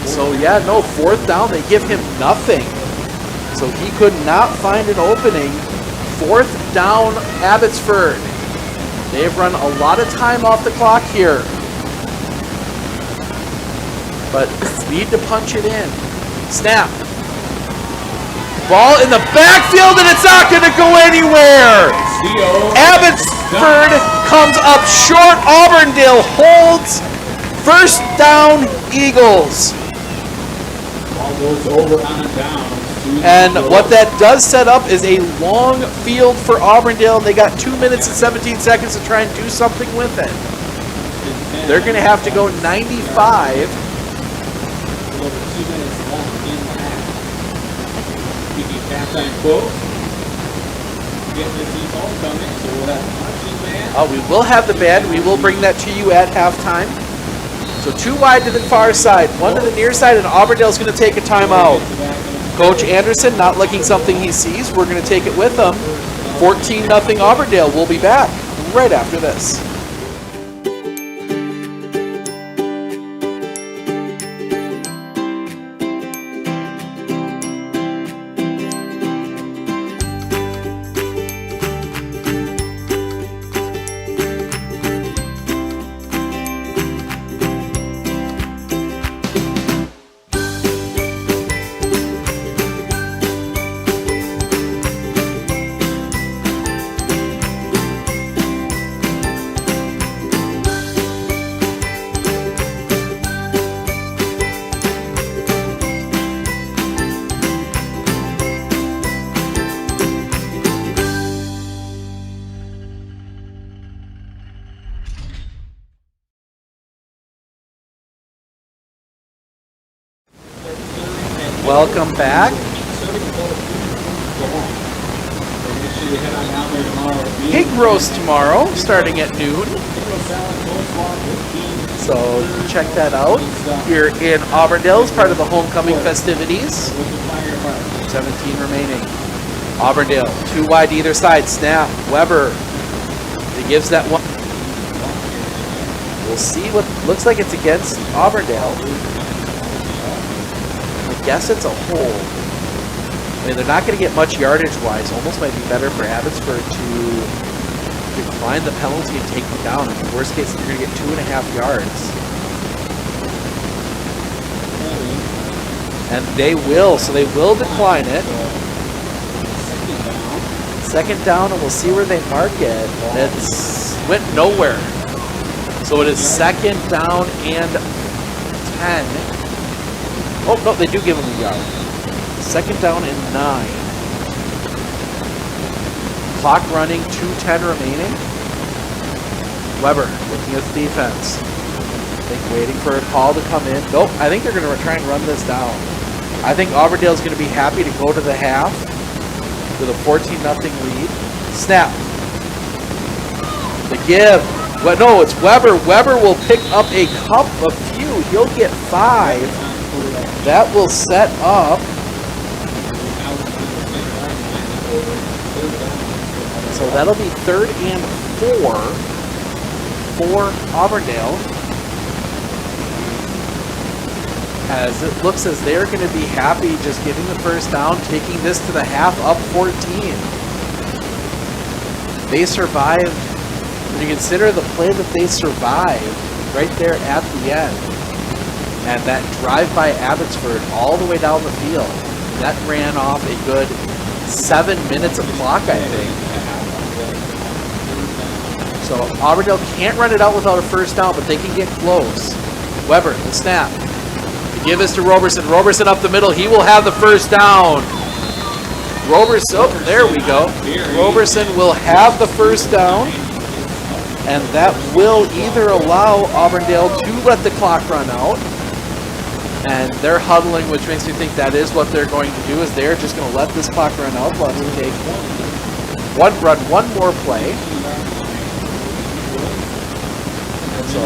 So yeah, no, fourth down, they give him nothing. So he could not find an opening. Fourth down, Abbotsford. They've run a lot of time off the clock here. But need to punch it in. Snap. Ball in the backfield and it's not going to go anywhere. Abbotsford comes up short. Auburndale holds. First down, Eagles. Ball goes over on down. And what that does set up is a long field for Auburndale. They got 2 minutes and 17 seconds to try and do something with it. They're going to have to go 95. Over 2 minutes left in the half. Keeping halftime close. Getting the team homecoming, so we'll have marching band. We will have the band. We will bring that to you at halftime. So 2 wide to the far side, 1 to the near side, and Auburndale's going to take a timeout. Coach Anderson not liking something he sees. We're going to take it with him. 14-0 Auburndale. We'll be back right after this. Welcome back. Pig roast tomorrow, starting at noon. So check that out here in Auburndale as part of the homecoming festivities. 17 remaining. Auburndale, 2 wide to either side. Snap, Weber. He gives that one. We'll see what looks like it's against Auburndale. I guess it's a hold. I mean, they're not going to get much yardage-wise. Almost might be better for Abbotsford to decline the penalty and take them down. In the worst case, they're going to get 2.5 yards. And they will, so they will decline it. Second down, and we'll see where they mark it. It's went nowhere. So it is second down and 10. Oh, no, they do give them a yard. Second down and 9. Clock running, 2:10 remaining. Weber looking at the defense. I think waiting for a call to come in. Nope, I think they're going to try and run this down. I think Auburndale's going to be happy to go to the half with a 14-0 lead. Snap. The give. Well, no, it's Weber. Weber will pick up a few. He'll get 5. That will set up. So that'll be 3rd and 4 for Auburndale. As it looks as they're going to be happy just getting the first down, taking this to the half, up 14. They survived. When you consider the play that they survived right there at the end, and that drive by Abbotsford all the way down the field, that ran off a good 7 minutes of clock, I think. So Auburndale can't run it out without a first down, but they can get close. Weber, the snap. To give this to Roberson. Roberson up the middle. He will have the first down. Roberson, oh, there we go. Roberson will have the first down. And that will either allow Auburndale to let the clock run out. And they're huddling, which makes me think that is what they're going to do, is they're just going to let this clock run out. Let's take one more play. And so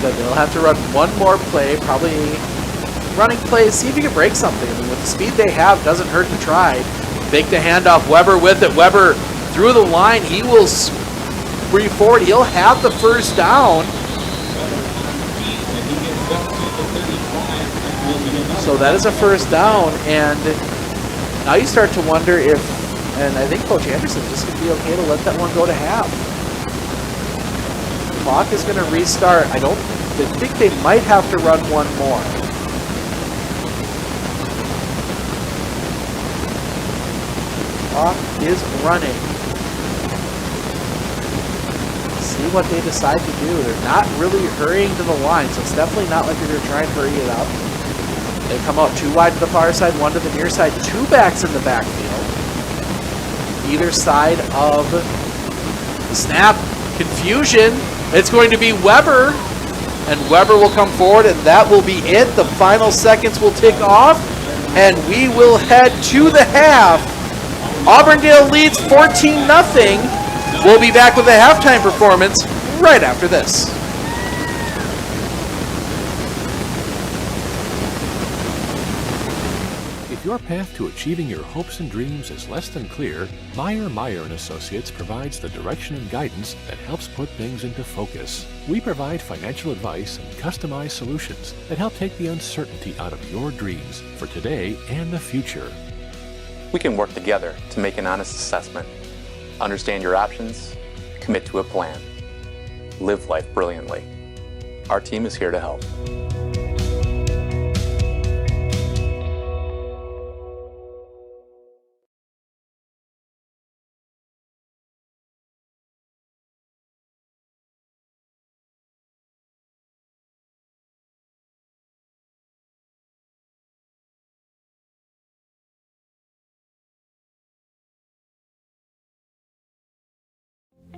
they'll have to run one more play, probably running plays, see if you can break something. I mean, with the speed they have, doesn't hurt to try. Fake the handoff, Weber with it. Weber through the line, he will spree forward. He'll have the first down. So that is a first down, and now you start to wonder if, and I think Coach Anderson just going to be okay to let that one go to half. Clock is going to restart. I think they might have to run one more. Clock is running. See what they decide to do. They're not really hurrying to the line, so it's definitely not like they're going to try and hurry it up. They come out two wide to the far side, one to the near side, two backs in the backfield. Either side of the snap. Confusion. It's going to be Weber. And Weber will come forward, and that will be it. The final seconds will tick off, and we will head to the half. Auburndale leads 14-0. We'll be back with a halftime performance right after this. If your path to achieving your hopes and dreams is less than clear, Meyer & Associates provides the direction and guidance that helps put things into focus. We provide financial advice and customized solutions that help take the uncertainty out of your dreams for today and the future. We can work together to make an honest assessment, understand your options, commit to a plan, live life brilliantly. Our team is here to help.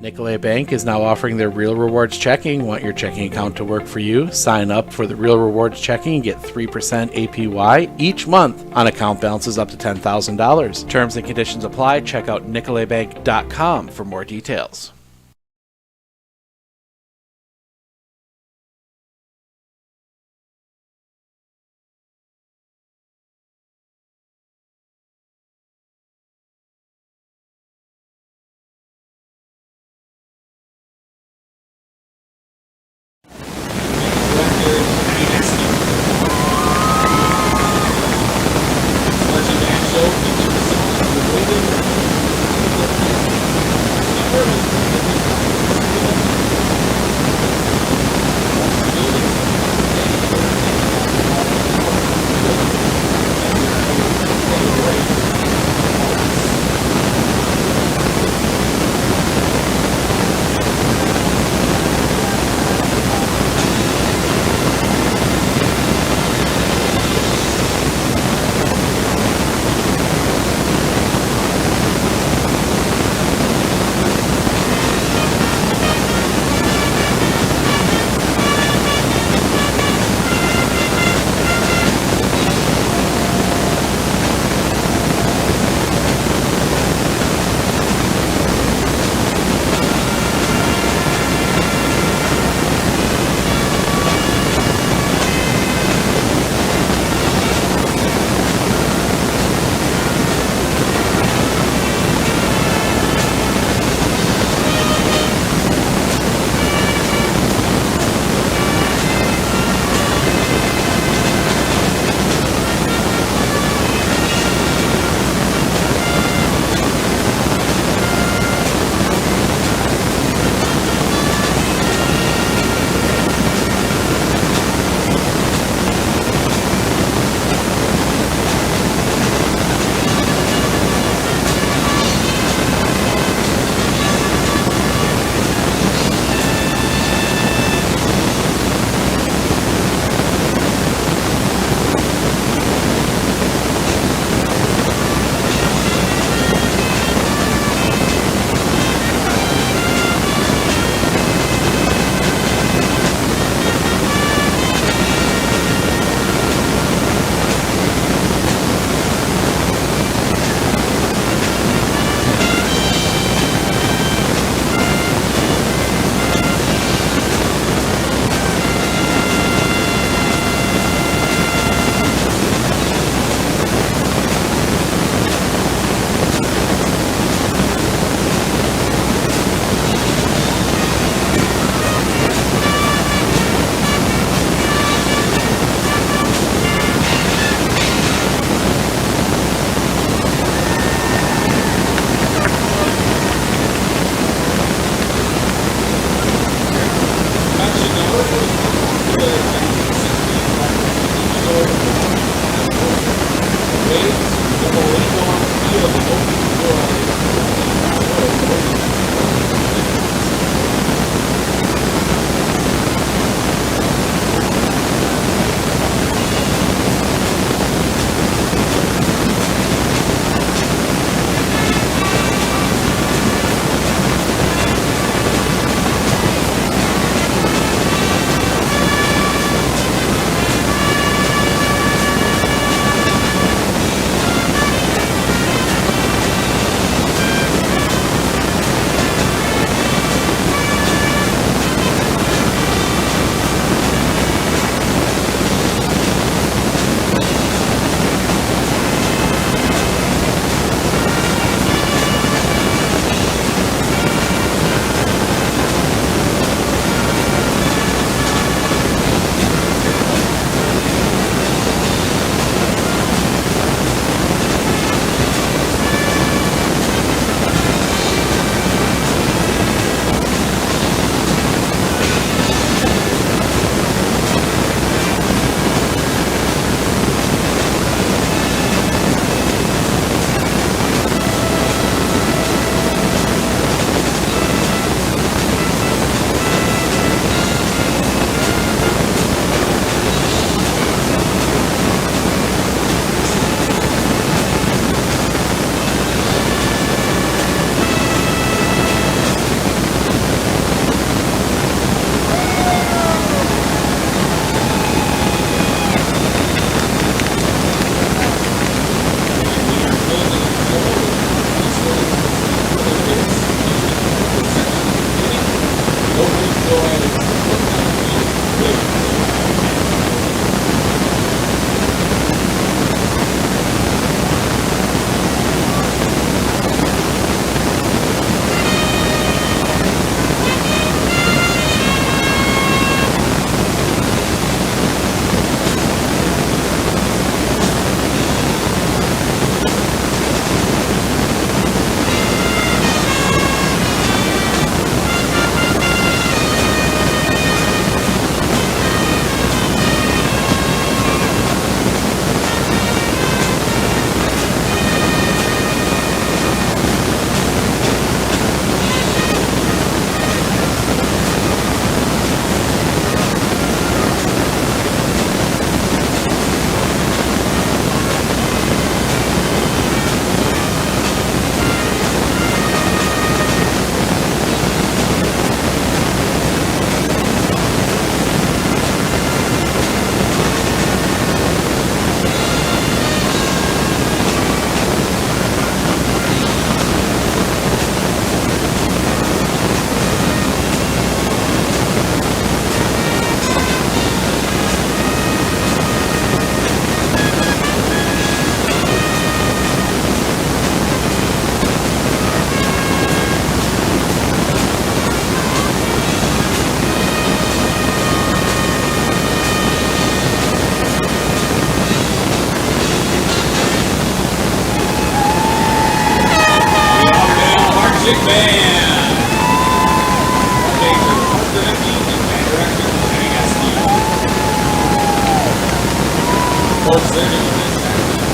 Nicolet Bank is now offering their Real Rewards checking. Want your checking account to work for you? Sign up for the Real Rewards checking and get 3% APY each month on account balances up to $10,000. Terms and conditions apply. Check out nicoletbank.com for more details. Big band. Update to the front directing and back direction of ASD. Folks, they're doing this actually.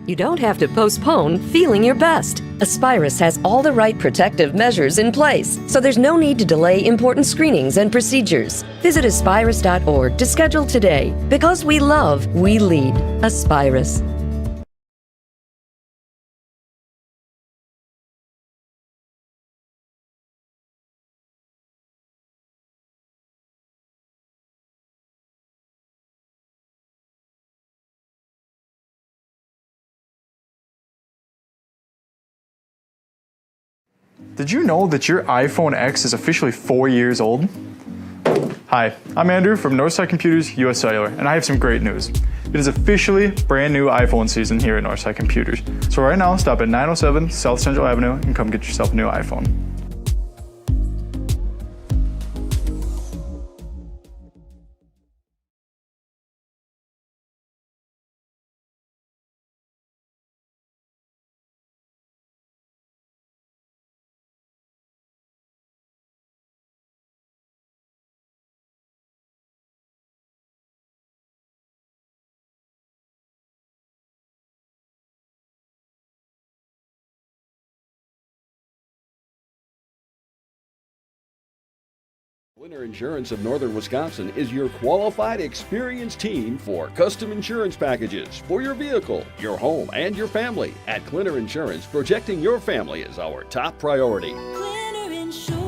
You don't have to postpone feeling your best. Aspirus has all the right protective measures in place, so there's no need to delay important screenings and procedures. Visit aspirus.org to schedule today. Because we love, we lead. Aspirus. Did you know that your iPhone X is officially 4 years old? Hi, I'm Andrew from Northside Computers US Cellular, and I have some great news. It is officially brand new iPhone season here at Northside Computers. So right now, stop at 907 South Central Avenue and come get yourself a new iPhone. Winter Insurance of Northern Wisconsin is your qualified, experienced team for custom insurance packages for your vehicle, your home, and your family. At Clinner Insurance, protecting your family is our top priority. Clinner Insurance.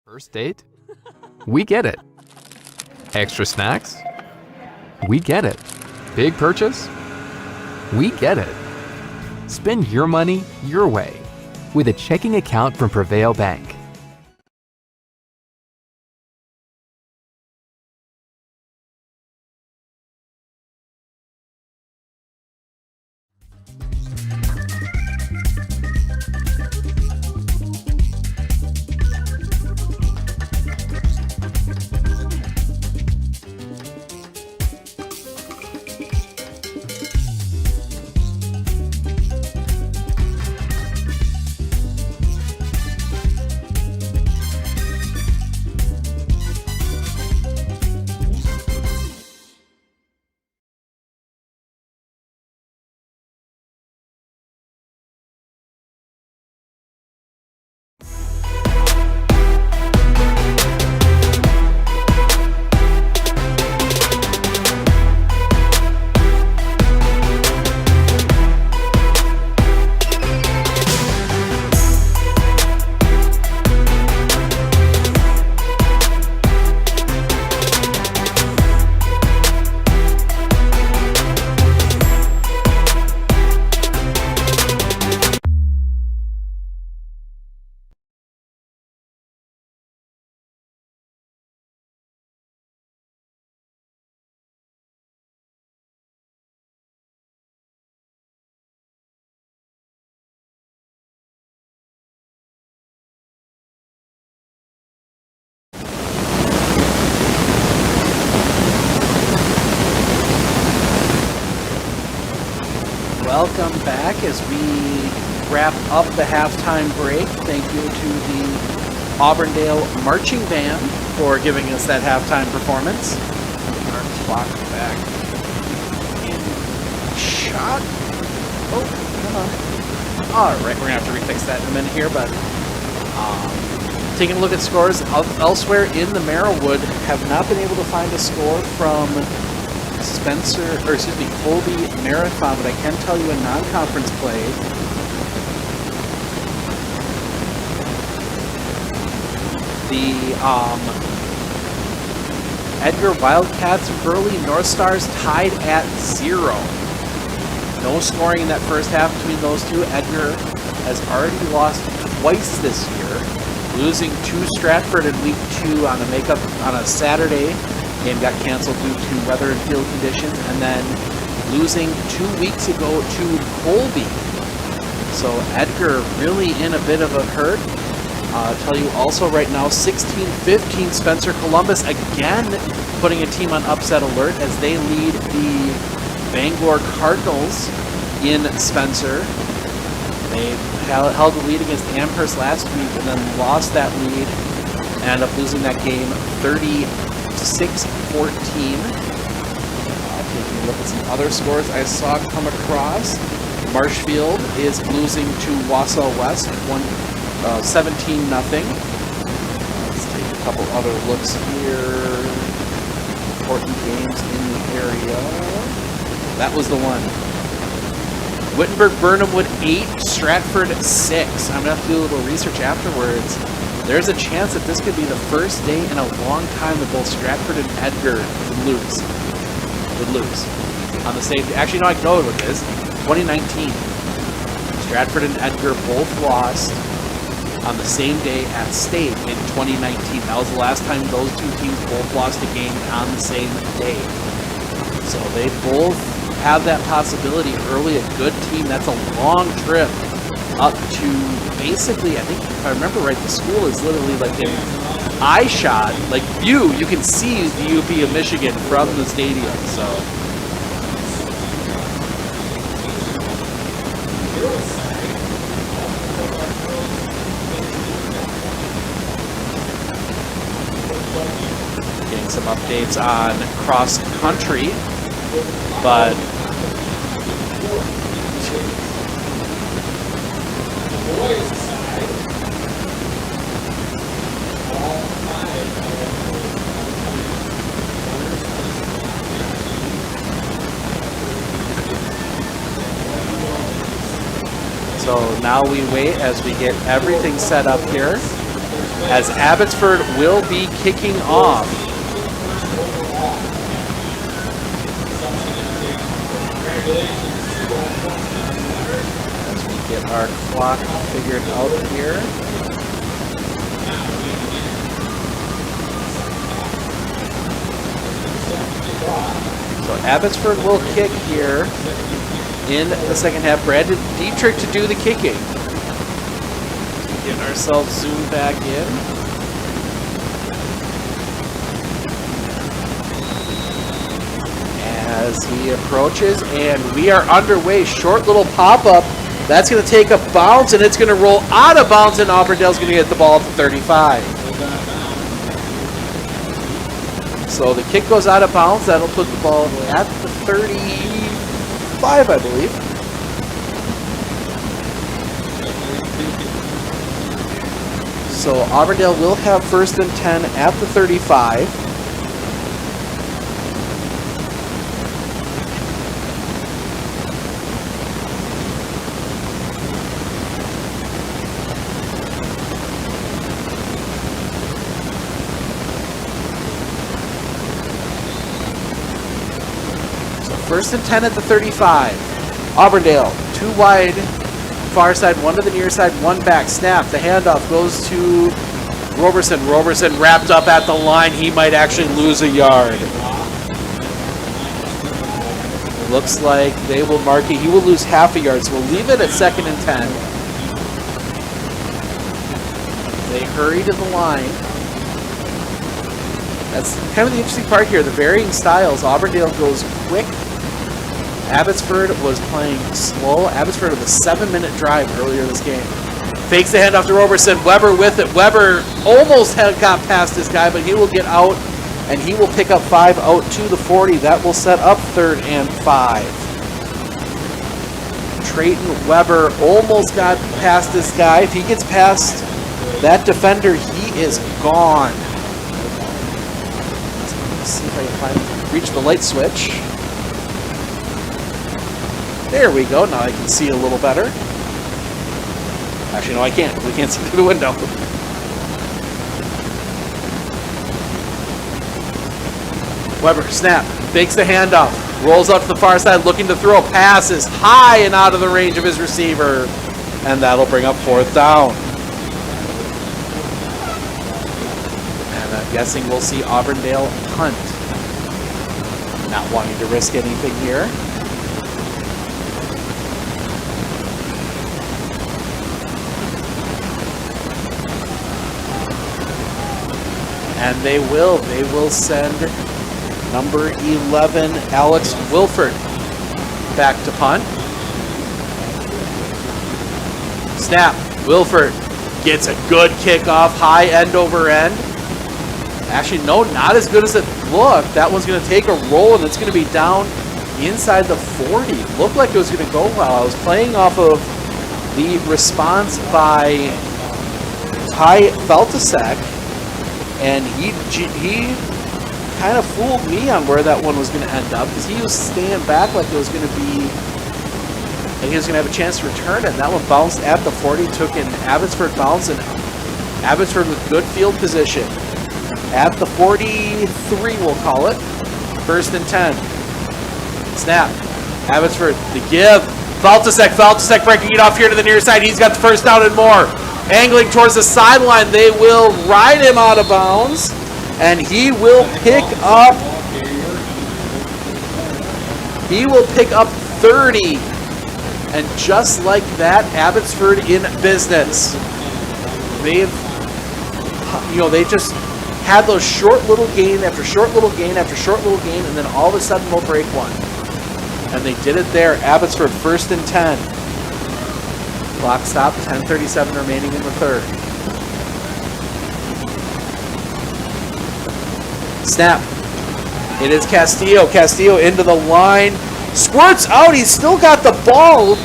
First date? We get it. Extra snacks? We get it. Big purchase? We get it. Spend your money your way with a checking account from Prevail Bank. Welcome back as we wrap up the halftime break. Thank you to the Auburndale Marching Band for giving us that halftime performance. Our clock back in shot. Oh, come on. All right, we're going to have to refix that in a minute here, but taking a look at scores elsewhere in the Marawood, have not been able to find a score from Colby Marathon, but I can tell you in non-conference play, the Edgar Wildcats Burley North Stars tied at 0. No scoring in that first half between those two. Edgar has already lost twice this year, losing to Stratford in week 2 on a Saturday. Game got canceled due to weather and field conditions, and then losing 2 weeks ago to Colby. So Edgar really in a bit of a hurt. I'll tell you also right now, 16-15 Spencer Columbus again putting a team on upset alert as they lead the Bangor Cardinals in Spencer. They held the lead against Amherst last week and then lost that lead and ended up losing that game 36-14. Taking a look at some other scores I saw come across. Marshfield is losing to Wausau West 17-0. Let's take a couple other looks here. Important games in the area. That was the one. Wittenberg-Burnhamwood 8, Stratford 6. I'm going to have to do a little research afterwards. There's a chance that this could be the first day in a long time that both Stratford and Edgar would lose. On the same day. Actually, no, I know what it is. 2019. Stratford and Edgar both lost on the same day at state in 2019. That was the last time those two teams both lost a game on the same day. So they both have that possibility early. A good team. That's a long trip up to basically, I think if I remember right, the school is literally like an eye shot, like view. You can see the UP of Michigan from the stadium. So. Getting some updates on cross country, but so now we wait as we get everything set up here, as Abbotsford will be kicking off. As we get our clock figured out here. So Abbotsford will kick here in the second half. Brandon Dietrich to do the kicking. Getting ourselves zoomed back in. As he approaches, and we are underway. Short little pop-up. That's going to take a bounce, and it's going to roll out of bounds, and Auburndale's going to get the ball at the 35. So the kick goes out of bounds. That'll put the ball at the 35, I believe. So Auburndale will have 1st and 10 at the 35. So 1st and 10 at the 35. Auburndale, 2 wide. Far side, 1 to the near side, 1 back. Snap. The handoff goes to Roberson. Roberson wrapped up at the line. He might actually lose a yard. Looks like they will mark it. He will lose half a yard, so we'll leave it at 2nd and 10. They hurry to the line. That's kind of the interesting part here. The varying styles. Auburndale goes quick. Abbotsford was playing slow. Abbotsford with a 7-minute drive earlier this game. Fakes the handoff to Roberson. Weber with it. Weber almost got past this guy, but he will get out, and he will pick up 5 out to the 40. That will set up 3rd and 5. Trayton Weber almost got past this guy. If he gets past that defender, he is gone. Let's see if I can reach the light switch. There we go. Now I can see a little better. Actually, no, I can't. We can't see through the window. Weber, snap. Fakes the handoff. Rolls out to the far side, looking to throw. Passes high and out of the range of his receiver. And that'll bring up 4th down. And I'm guessing we'll see Auburndale punt. Not wanting to risk anything here. And they will send number 11, Alex Wilford, back to punt. Snap. Wilford gets a good kickoff, high end over end. Actually, no, not as good as it looked. That one's going to take a roll, and it's going to be down inside the 40. Looked like it was going to go well. I was playing off of the response by Ty Feltasek, and he kind of fooled me on where that one was going to end up, because he was staying back like it was going to be And he was going to have a chance to return it. And that one bounced at the 40, took in Abbotsford bounce, and Abbotsford with good field position. At the 43, we'll call it. 1st and 10. Snap. Abbotsford, the give. Faltasek breaking it off here to the near side. He's got the first down and more. Angling towards the sideline. They will ride him out of bounds. And he will pick up 30. And just like that, Abbotsford in business. They just had those short little gain after short little gain after short little gain, and then all of a sudden they'll break one. And they did it there. Abbotsford 1st and 10. Clock stop, 10:37 remaining in the third. Snap. It is Castillo. Castillo into the line. Squirts out. He's still got the ball.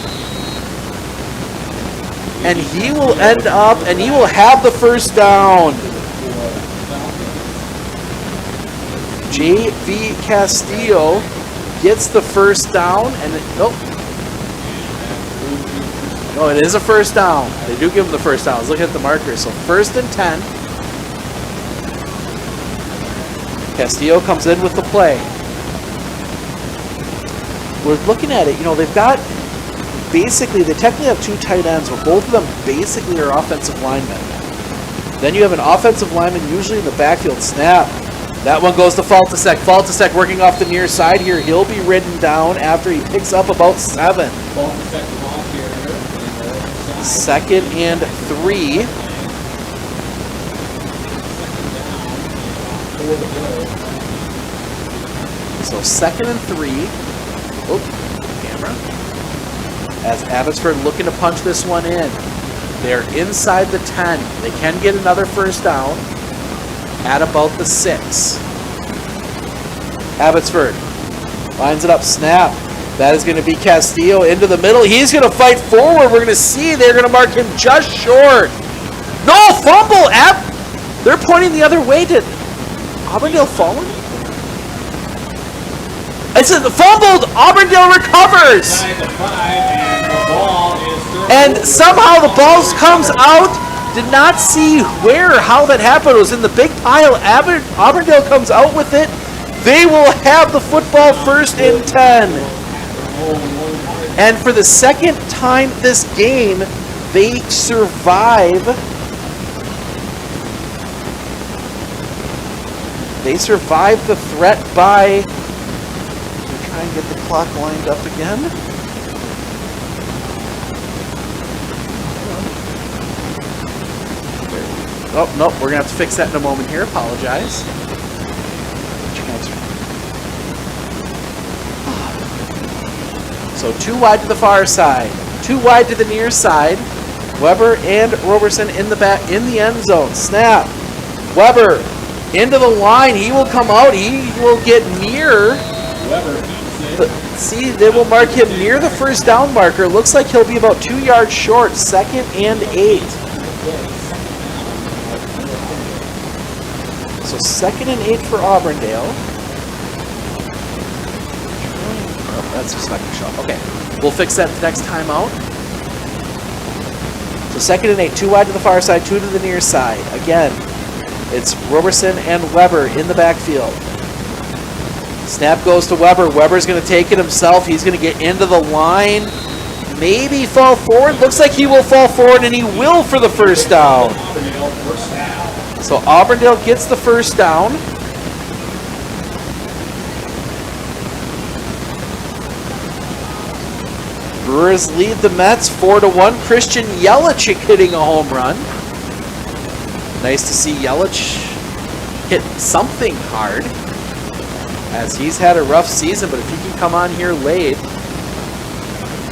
And he will end up, and he will have the first down. J.V. Castillo gets the first down, and nope. No, it is a first down. They do give him the first down. Let's look at the marker. So 1st and 10. Castillo comes in with the play. We're looking at it. They've got basically, they technically have 2 tight ends, but both of them basically are offensive linemen. Then you have an offensive lineman usually in the backfield. Snap. That one goes to Faltasek. Faltasek working off the near side here. He'll be ridden down after he picks up about 7. 2nd and 3. So 2nd and 3. Oh, camera. As Abbotsford looking to punch this one in. They're inside the 10. They can get another first down at about the 6. Abbotsford lines it up. Snap. That is going to be Castillo into the middle. He's going to fight forward. We're going to see they're going to mark him just short. No, fumble. They're pointing the other way. Did Auburndale fallen? It's fumbled. Auburndale recovers. And somehow the ball comes out. Did not see where or how that happened. It was in the big pile. Auburndale comes out with it. They will have the football 1st and 10. And for the second time this game, they survive. They survive the threat by... Try and get the clock lined up again. Oh, nope, we're going to have to fix that in a moment here. Apologize. So 2 wide to the far side. 2 wide to the near side. Weber and Roberson in the back, in the end zone. Snap. Weber into the line. He will come out. He will get near. See, they will mark him near the first down marker. Looks like he'll be about 2 yards short. 2nd and 8. So 2nd and 8 for Auburndale. Oh, that's just not going to show up. Okay, we'll fix that the next time out. So 2nd and 8, 2 wide to the far side, 2 to the near side. Again, it's Roberson and Weber in the backfield. Snap goes to Weber. Weber's going to take it himself. He's going to get into the line. Maybe fall forward. Looks like he will fall forward, and he will for the first down. So Auburndale gets the first down. Brewers lead the Mets 4-1. Christian Yelich hitting a home run. Nice to see Yelich hit something hard, as he's had a rough season, but if he can come on here late.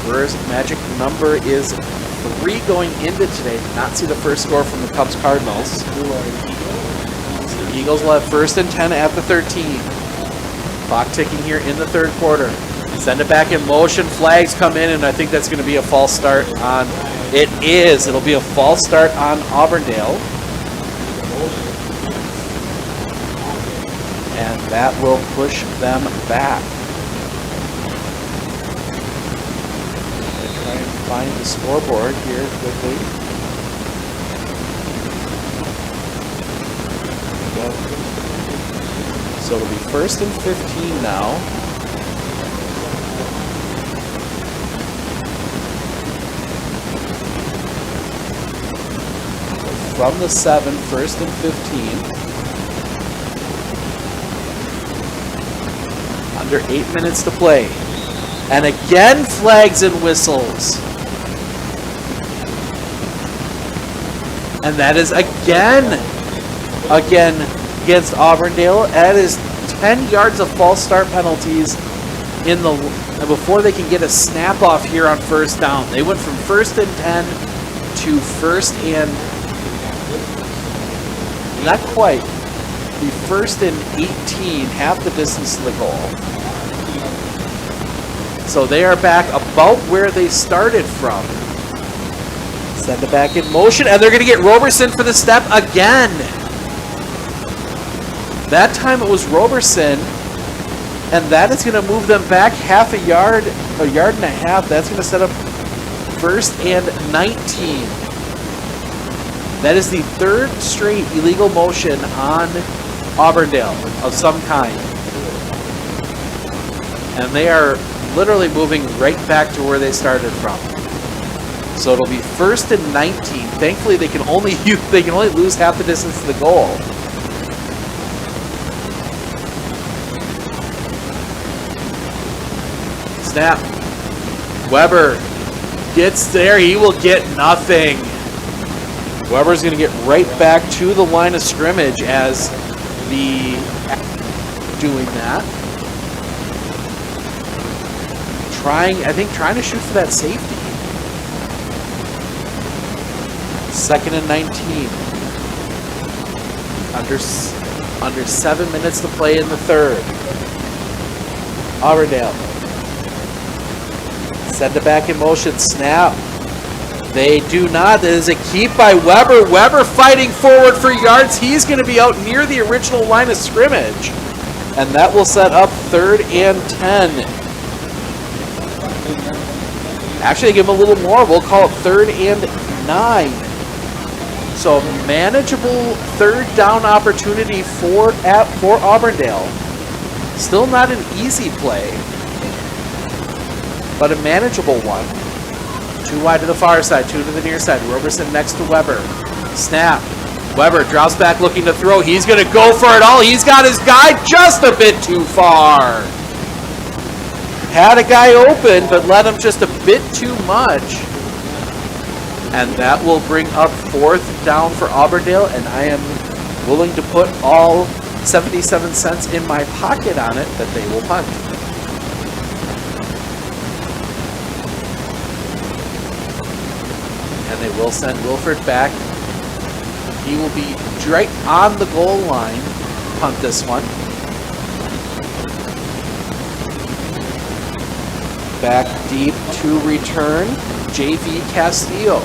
Brewers' magic number is 3 going into today. Did not see the first score from the Cubs Cardinals. So the Eagles will have 1st and 10 at the 13. Clock ticking here in the 3rd quarter. Send it back in motion. Flags come in, and I think that's going to be a false start on. It is. It'll be a false start on Auburndale. And that will push them back. find the scoreboard here quickly. So it'll be 1st and 15 now. From the 7, 1st and 15. Under 8 minutes to play. And again, flags and whistles. And that is again against Auburndale. That is 10 yards of false start penalties before they can get a snap off here on 1st down. They went from 1st and 10 to 1st and not quite. The 1st and 18, half the distance to the goal. So they are back about where they started from. Send it back in motion, and they're going to get Roberson for the step again. That time it was Roberson, and that is going to move them back half a yard and a half. That's going to set up 1st and 19. That is the 3rd straight illegal motion on Auburndale of some kind. And they are literally moving right back to where they started from. So it'll be 1st and 19. Thankfully, they can only lose half the distance to the goal. Snap. Weber gets there. He will get nothing. Weber's going to get right back to the line of scrimmage as the doing that. Trying to shoot for that safety. 2nd and 19. Under 7 minutes to play in the 3rd. Auburndale. Send it back in motion. Snap. They do not. That is a keep by Weber. Weber fighting forward for yards. He's going to be out near the original line of scrimmage. And that will set up 3rd and 10. Actually, give him a little more. We'll call it 3rd and 9. So manageable 3rd down opportunity for Auburndale. Still not an easy play, but a manageable one. 2 wide to the far side, 2 to the near side. Roberson next to Weber. Snap. Weber drops back looking to throw. He's going to go for it all. He's got his guy just a bit too far. Had a guy open, but let him just a bit too much. And that will bring up 4th down for Auburndale, and I am willing to put all 77 cents in my pocket on it that they will punt. And they will send Wilford back. He will be right on the goal line. Punt this one. Back deep to return. JV Castillo.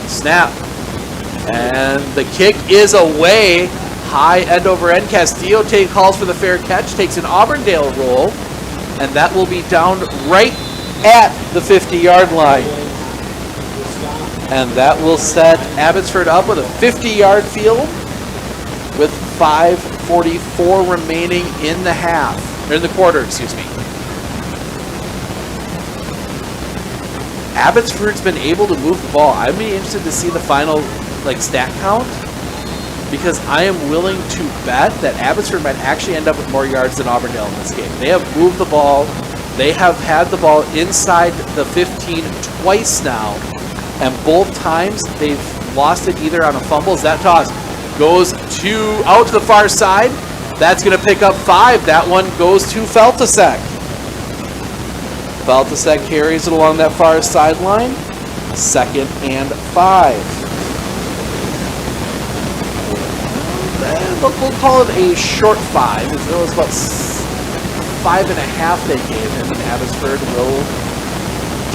Snap. And the kick is away. High end over end. Castillo calls for the fair catch. Takes an Auburndale roll. And that will be down right at the 50-yard line. And that will set Abbotsford up with a 50-yard field with 5:44 remaining in the half. Or in the quarter, excuse me. Abbotsford's been able to move the ball. I'd be interested to see the final stat count, because I am willing to bet that Abbotsford might actually end up with more yards than Auburndale in this game. They have moved the ball. They have had the ball inside the 15 twice now, and both times they've lost it either on a fumble. As that toss goes out to the far side, that's going to pick up 5. That one goes to Feltusek. Feltusek carries it along that far sideline. 2nd and 5. We'll call it a short 5. It was about 5.5 they gave him, and Abbotsford will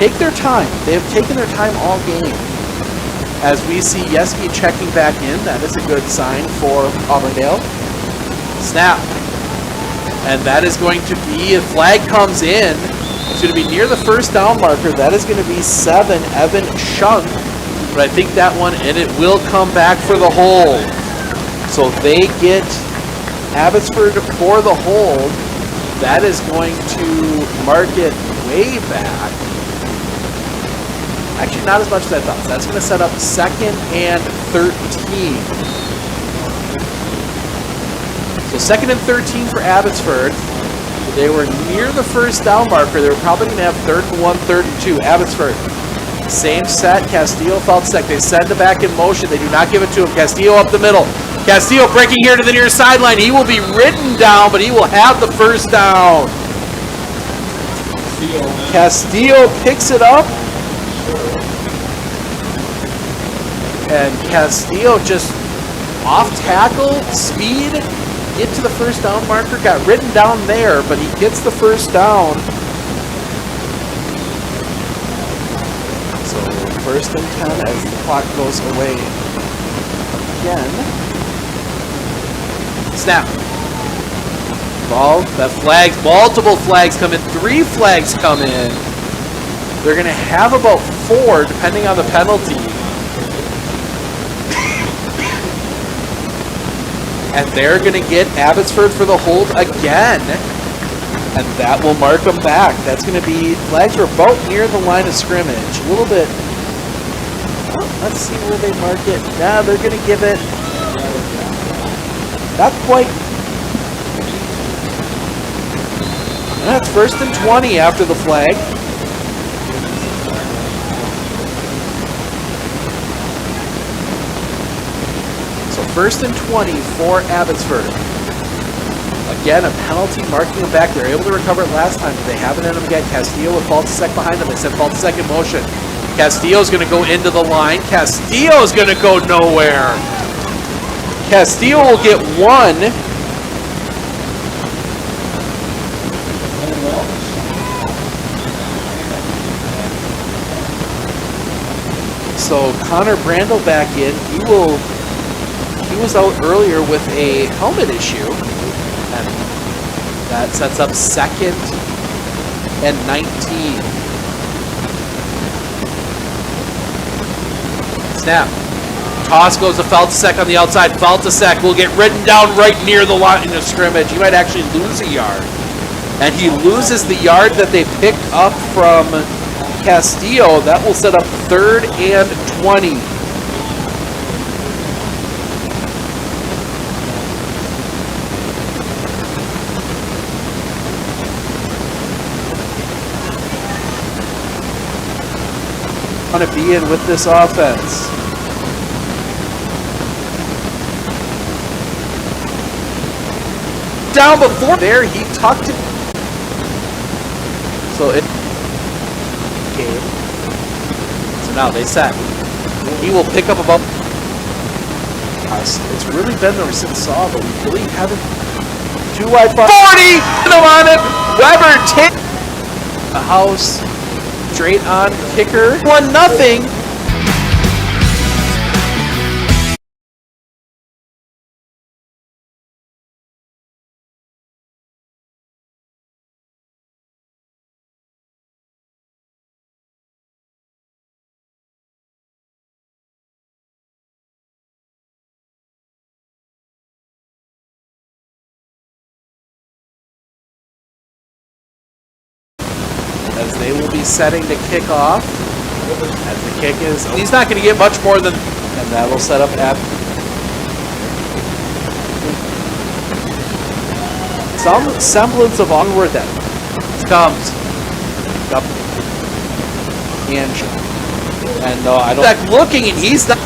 take their time. They have taken their time all game. As we see Yeski checking back in, that is a good sign for Auburndale. Snap. And that is going to be, a flag comes in. It's going to be near the first down marker. That is going to be 7, Evan Shunk. But I think that one, and it will come back for the hold. So they get Abbotsford for the hold. That is going to mark it way back. Actually, not as much as I thought. So that's going to set up 2nd and 13. So 2nd and 13 for Abbotsford. They were near the first down marker. They were probably going to have 3rd and 1, 3rd and 2. Abbotsford, same set. Castillo felt sick. They send it back in motion. They do not give it to him. Castillo up the middle. Castillo breaking here to the near sideline. He will be ridden down, but he will have the first down. Castillo picks it up. And Castillo just off tackle, speed, get to the first down marker. Got ridden down there, but he gets the first down. So 1st and 10 as the clock goes away again. Snap. Ball, that flags, multiple flags come in, 3 flags come in. They're going to have about 4 depending on the penalty. And they're going to get Abbotsford for the hold again. And that will mark them back. That's going to be, flags are about near the line of scrimmage. A little bit. Well, let's see where they mark it. Nah, they're going to give it. Not quite. That's 1st and 20 after the flag. So 1st and 20 for Abbotsford. Again, a penalty marking them back. They were able to recover it last time, but they haven't in them again. Castillo with Faltasek behind them. They sent Faltasek in motion. Castillo's going to go into the line. Castillo's going to go nowhere. Castillo will get 1. So Connor Brandel back in. He was out earlier with a helmet issue. And that sets up 2nd and 19. Snap. Toss goes to Faltasek on the outside. Faltasek will get ridden down right near the line of scrimmage. He might actually lose a yard. And he loses the yard that they picked up from Castillo. That will set up 3rd and 20. Want to be in with this offense. Down before there, he tucked it. So it game. So now they set. He will pick up about. It's really been there since Saw, but we really haven't. 2 wide 40 on it. Weber take the house. Straight on kicker. 1-0. As they will be setting to kick off. As the kick is, he's not going to get much more than, and that will set up some semblance of onward that comes up and no, I don't. Back looking, and he's not.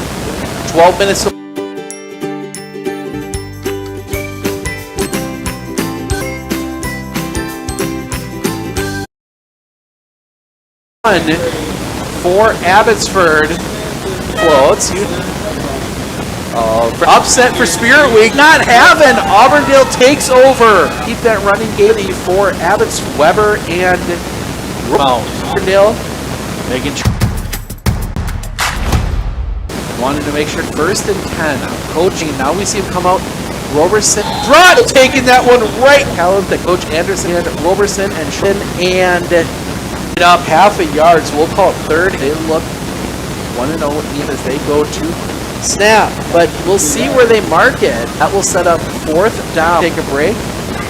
12 minutes. For Abbotsford floats. Upset for Spirit Week. Not having. Auburndale takes over. Keep that running game for Abbotsford, Weber, and Auburndale making sure. Wanted to make sure 1st and 10. Coaching. Now we see him come out. Roberson. Taking that one right. Callum to Coach Anderson and Roberson and Up half a yard, so we'll call it third. They look 1-0 even as they go to snap, but we'll see where they mark it. That will set up fourth down. Take a break,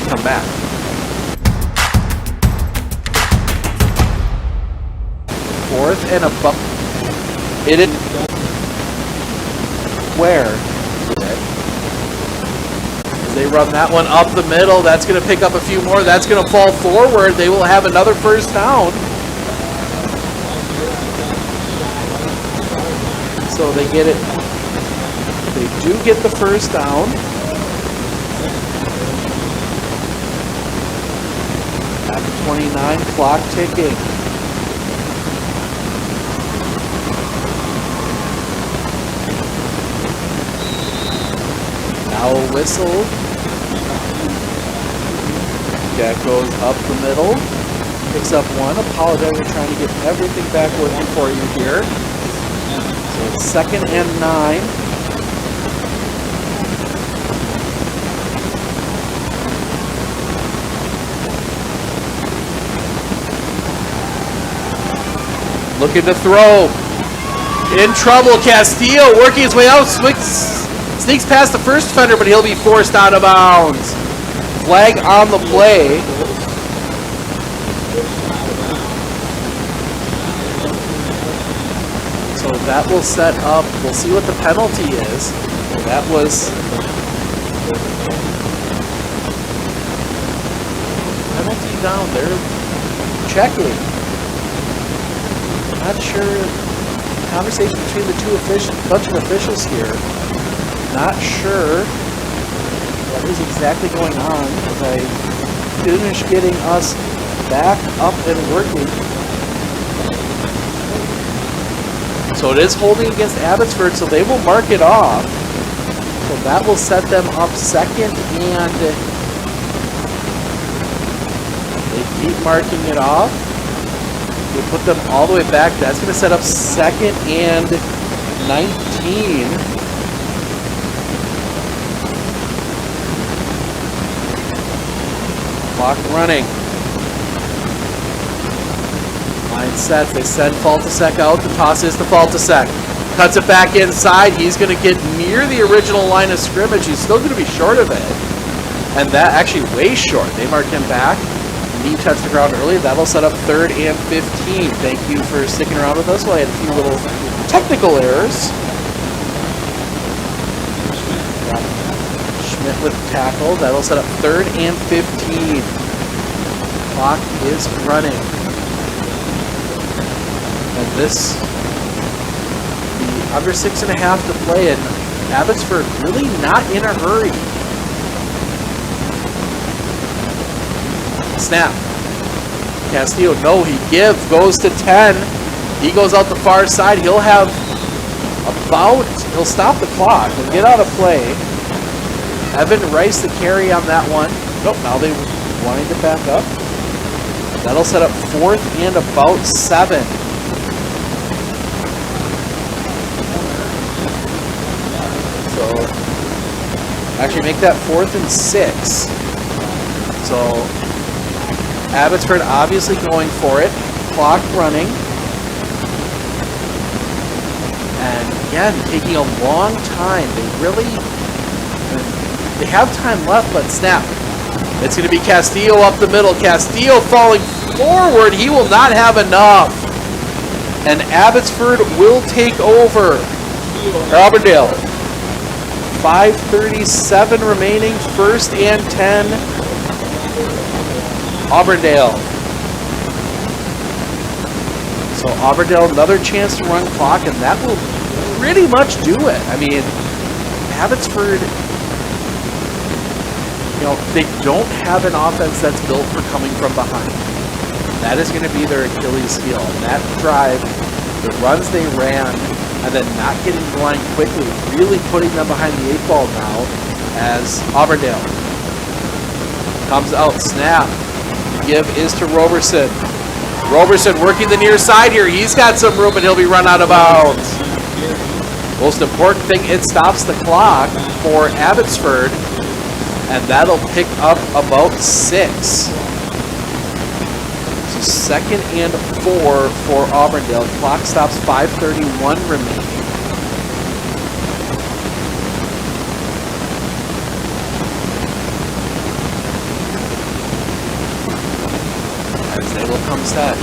come back. Fourth and about. It is where they run that one up the middle. That's going to pick up a few more. That's going to fall forward. They will have another first down. So they get it. They do get the first down. At 29, clock ticking. Now a whistle. That goes up the middle. Picks up one. Apologize, we're trying to get everything back working for you here. So it's 2nd and 9. Looking to throw. In trouble. Castillo working his way out. Sneaks past the first defender, but he'll be forced out of bounds. Flag on the play. So that will set up, we'll see what the penalty is. That was penalty down there. Checking. Not sure. Conversation between the bunch of officials here. Not sure what is exactly going on as I finish getting us back up and working. So it is holding against Abbotsford, so they will mark it off. So that will set them up 2nd, and they keep marking it off. We'll put them all the way back. That's going to set up 2nd and 19. Clock running. Line sets. They send Faltasek out. The toss is to Faltasek. Cuts it back inside. He's going to get near the original line of scrimmage. He's still going to be short of it. And that actually way short. They mark him back. Knee touched the ground early. That'll set up 3rd and 15. Thank you for sticking around with us. Well, I had a few little technical errors. Schmidt with the tackle. That'll set up 3rd and 15. Clock is running. And this, the under 6.5 to play, and Abbotsford really not in a hurry. Snap. Castillo, no, he gives, goes to 10. He goes out the far side. He'll have he'll stop the clock. He'll get out of play. Evan Rice the carry on that one. Nope, now they wind it back up. That'll set up 4th and about 7. So, actually make that 4th and 6. So, Abbotsford obviously going for it. Clock running. And again, taking a long time. They have time left, but snap. It's going to be Castillo up the middle. Castillo falling forward. He will not have enough. And Abbotsford will take over. Auburndale. 5:37 remaining. 1st and 10. Auburndale. So Auburndale, another chance to run clock, and that will pretty much do it. I mean, Abbotsford, they don't have an offense that's built for coming from behind. That is going to be their Achilles heel. And that drive, the runs they ran, and then not getting the line quickly, really putting them behind the 8 ball now as Auburndale comes out, snap. Give is to Roberson. Roberson working the near side here. He's got some room, and he'll be run out of bounds. Most important thing, it stops the clock for Abbotsford, and that'll pick up about 6. So 2nd and 4 for Auburndale. Clock stops 5:31 remaining. As they will come set.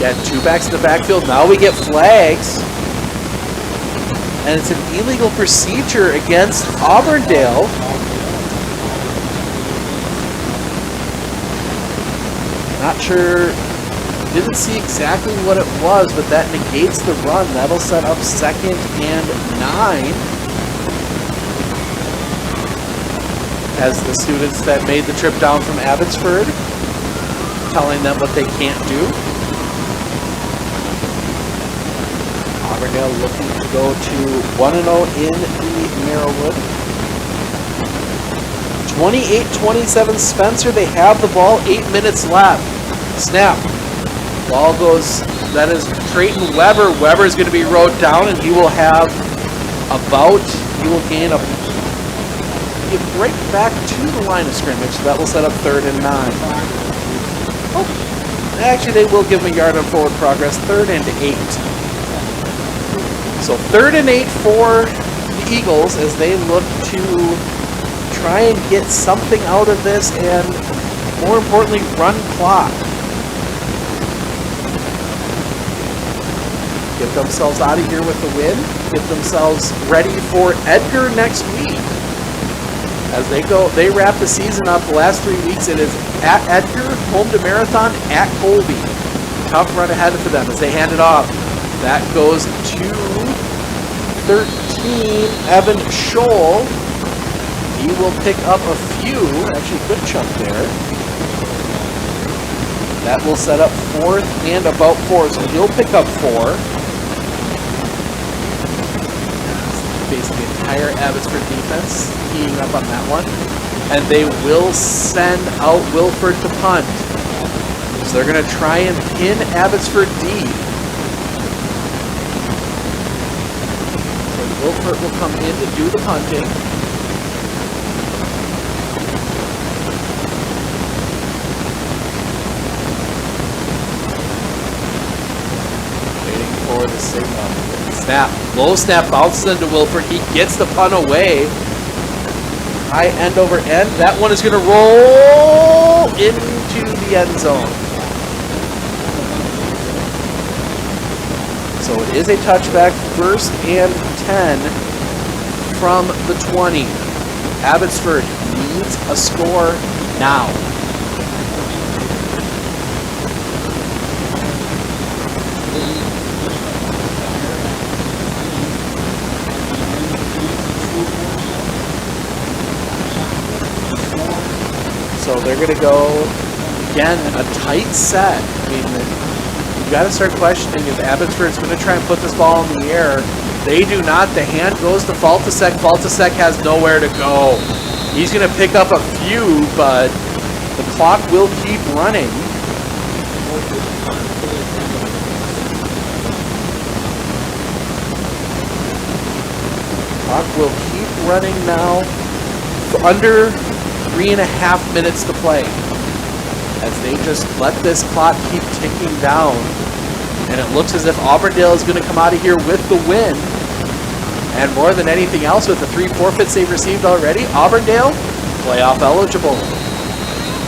Got 2 backs in the backfield. Now we get flags. And it's an illegal procedure against Auburndale. Not sure, didn't see exactly what it was, but that negates the run. That'll set up 2nd and 9. As the students that made the trip down from Abbotsford, telling them what they can't do. Auburndale looking to go to 1-0 in the Marawood. 28-27 Spencer. They have the ball. 8 minutes left. Snap. Ball goes. That is Trayton Weber. Weber is going to be rode down, and he will have about. He will gain a. Get right back to the line of scrimmage. So that will set up 3rd and 9. Oh, actually, they will give him a yard on forward progress. 3rd and 8. So 3rd and 8 for the Eagles as they look to try and get something out of this and, more importantly, run clock. Get themselves out of here with the win. Get themselves ready for Edgar next week. As they wrap the season up the last 3 weeks. It is at Edgar, home to Marathon, at Colby. Tough run ahead for them as they hand it off. That goes to 13, Evan Scholl. He will pick up a few, actually a good chunk there. That will set up 4th and about 4, so he'll pick up 4. Basically the entire Abbotsford defense keying up on that one. And they will send out Wilford to punt. So they're going to try and pin Abbotsford D. Wilford will come in to do the punting. Waiting for the signal. Snap. Low snap bounces into Wilford. He gets the punt away. High end over end. That one is going to roll into the end zone. So it is a touchback, 1st and 10 from the 20. Abbotsford needs a score now. So they're going to go, again, a tight set. I mean, you got to start questioning if Abbotsford's going to try and put this ball in the air. They do not. The hand goes to Faltasek. Faltasek has nowhere to go. He's going to pick up a few, but the clock will keep running. Clock will keep running now for under 3.5 minutes to play. As they just let this clock keep ticking down. And it looks as if Auburndale is going to come out of here with the win. And more than anything else, with the 3 forfeits they've received already, Auburndale, playoff eligible.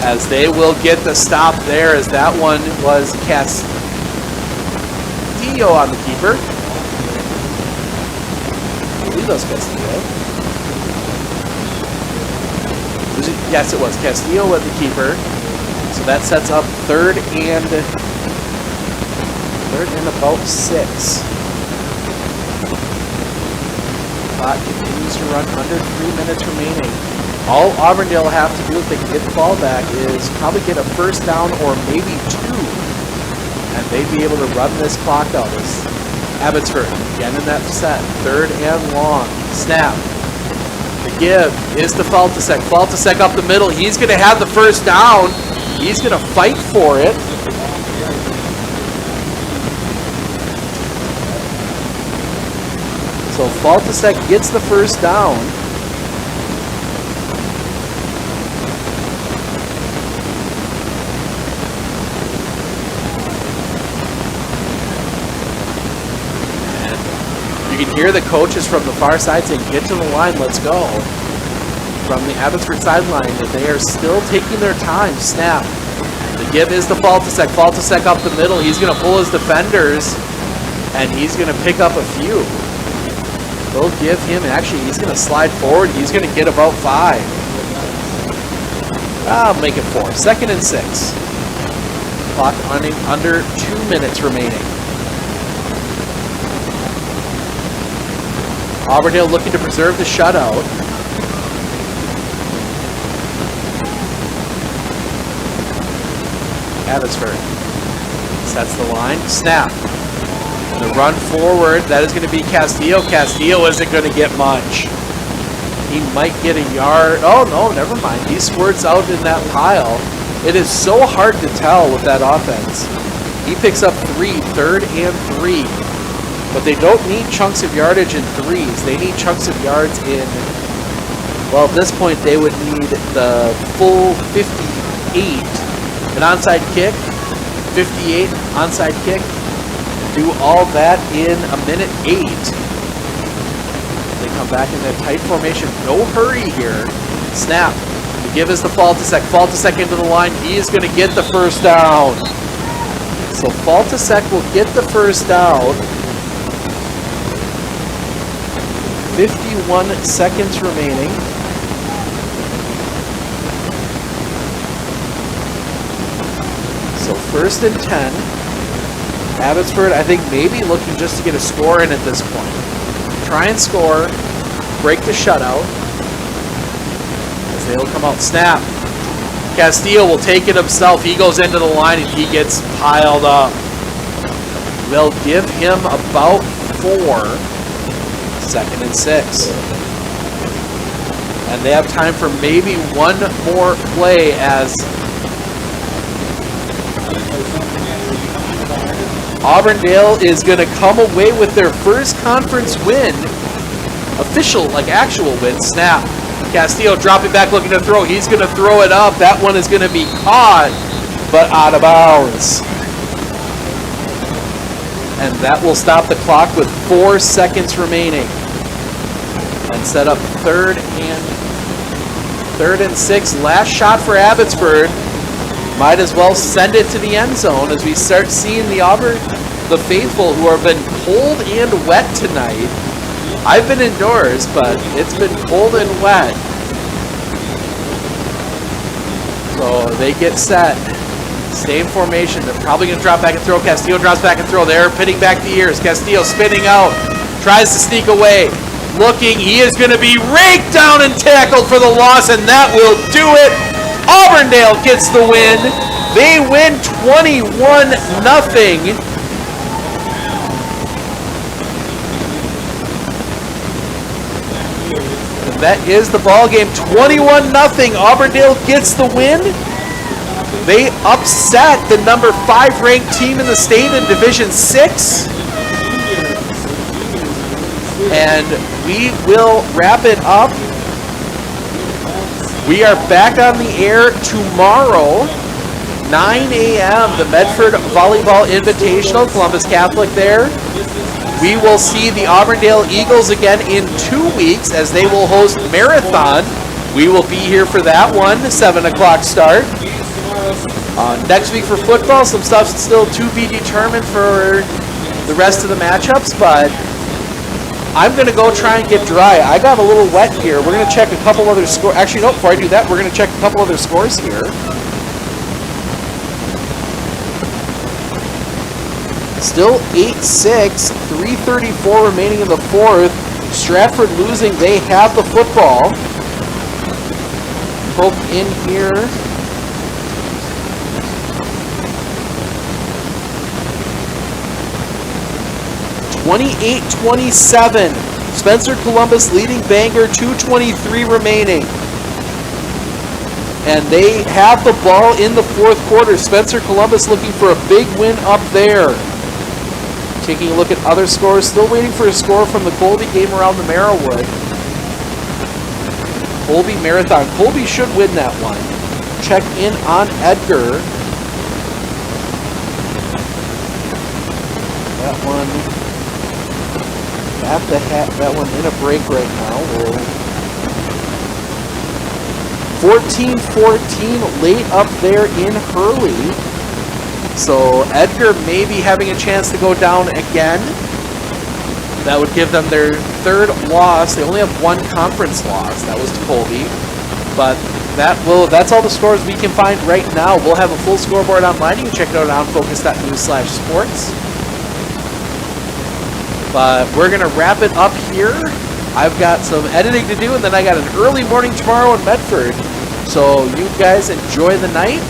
As they will get the stop there, as that one was Castillo on the keeper. I believe that was Castillo. Yes, it was Castillo with the keeper. So that sets up 3rd and about 6. Clock continues to run under 3 minutes remaining. All Auburndale will have to do if they can get the ball back is probably get a 1st down or maybe 2. And they'd be able to run this clock out. As Abbotsford again in that set. 3rd and long. Snap. The give is to Faltasek. Faltasek up the middle. He's going to have the 1st down. He's going to fight for it. So So Faltasek gets the first down. And you can hear the coaches from the far side saying, get to the line, let's go. From the Abbotsford sideline, and they are still taking their time. Snap. The give is to Faltasek. Faltasek up the middle. He's going to pull his defenders, and he's going to pick up a few. They'll give him, actually, he's going to slide forward. He's going to get about 5. I'll make it 4. 2nd and 6. Clock running under 2 minutes remaining. Auburndale looking to preserve the shutout. Abbotsford sets the line. Snap. The run forward, that is going to be Castillo. Castillo isn't going to get much. He might get a yard. Oh, no, never mind. He squirts out in that pile. It is so hard to tell with that offense. He picks up 3, 3rd and 3. But they don't need chunks of yardage in 3s. They need chunks of yards in, well, at this point, they would need the full 58. An onside kick, 58 onside kick. Do all that in a minute 8. They come back in that tight formation. No hurry here. Snap. The give is to Faltasek. Faltasek into the line. He is going to get the first down. So Faltasek will get the first down. 51 seconds remaining. So 1st and 10. Abbotsford, I think, maybe looking just to get a score in at this point. Try and score, break the shutout. As they'll come out, snap. Castillo will take it himself. He goes into the line and he gets piled up. They'll give him about 4. 2nd and 6. And they have time for maybe one more play as Auburndale is going to come away with their first conference win. Official, like actual win. Snap. Castillo dropping back, looking to throw. He's going to throw it up. That one is going to be caught, but out of bounds. And that will stop the clock with 4 seconds remaining. And set up 3rd and 6. Last shot for Abbotsford. Might as well send it to the end zone as we start seeing the faithful who have been cold and wet tonight. I've been indoors, but it's been cold and wet. So they get set. Stay in formation. They're probably going to drop back and throw. Castillo drops back and throw. They're pinning back the ears. Castillo spinning out. Tries to sneak away. Looking. He is going to be raked down and tackled for the loss, and that will do it. Auburndale gets the win. They win 21-0. And that is the ball game. 21-0. Auburndale gets the win. They upset the number 5 ranked team in the state in Division 6. And we will wrap it up. We are back on the air tomorrow, 9 a.m., the Medford Volleyball Invitational, Columbus Catholic there. We will see the Auburndale Eagles again in 2 weeks as they will host Marathon. We will be here for that one, 7 o'clock start. Next week for football, some stuff still to be determined for the rest of the matchups, but I'm going to go try and get dry. I got a little wet here. We're going to check a couple other scores. Actually, no, before I do that, we're going to check a couple other scores here. Still 8-6, 3:34 remaining in the 4th. Stratford losing. They have the football. Poke in here. (28-27). Spencer Columbus leading Bangor, 2:23 remaining. And they have the ball in the 4th quarter. Spencer Columbus looking for a big win up there. Taking a look at other scores, still waiting for a score from the Colby game around the Marawood. Colby Marathon. Colby should win that one. Check in on Edgar. That one at the hat. That one in a break right now. 14-14 late up there in Hurley. So Edgar may be having a chance to go down again. That would give them their third loss. They only have one conference loss. That was to Colby. But that's all the scores we can find right now. We'll have a full scoreboard online. You can check it out on onfocus.news/sports. But we're going to wrap it up here. I've got some editing to do, and then I got an early morning tomorrow in Medford. So you guys enjoy the night,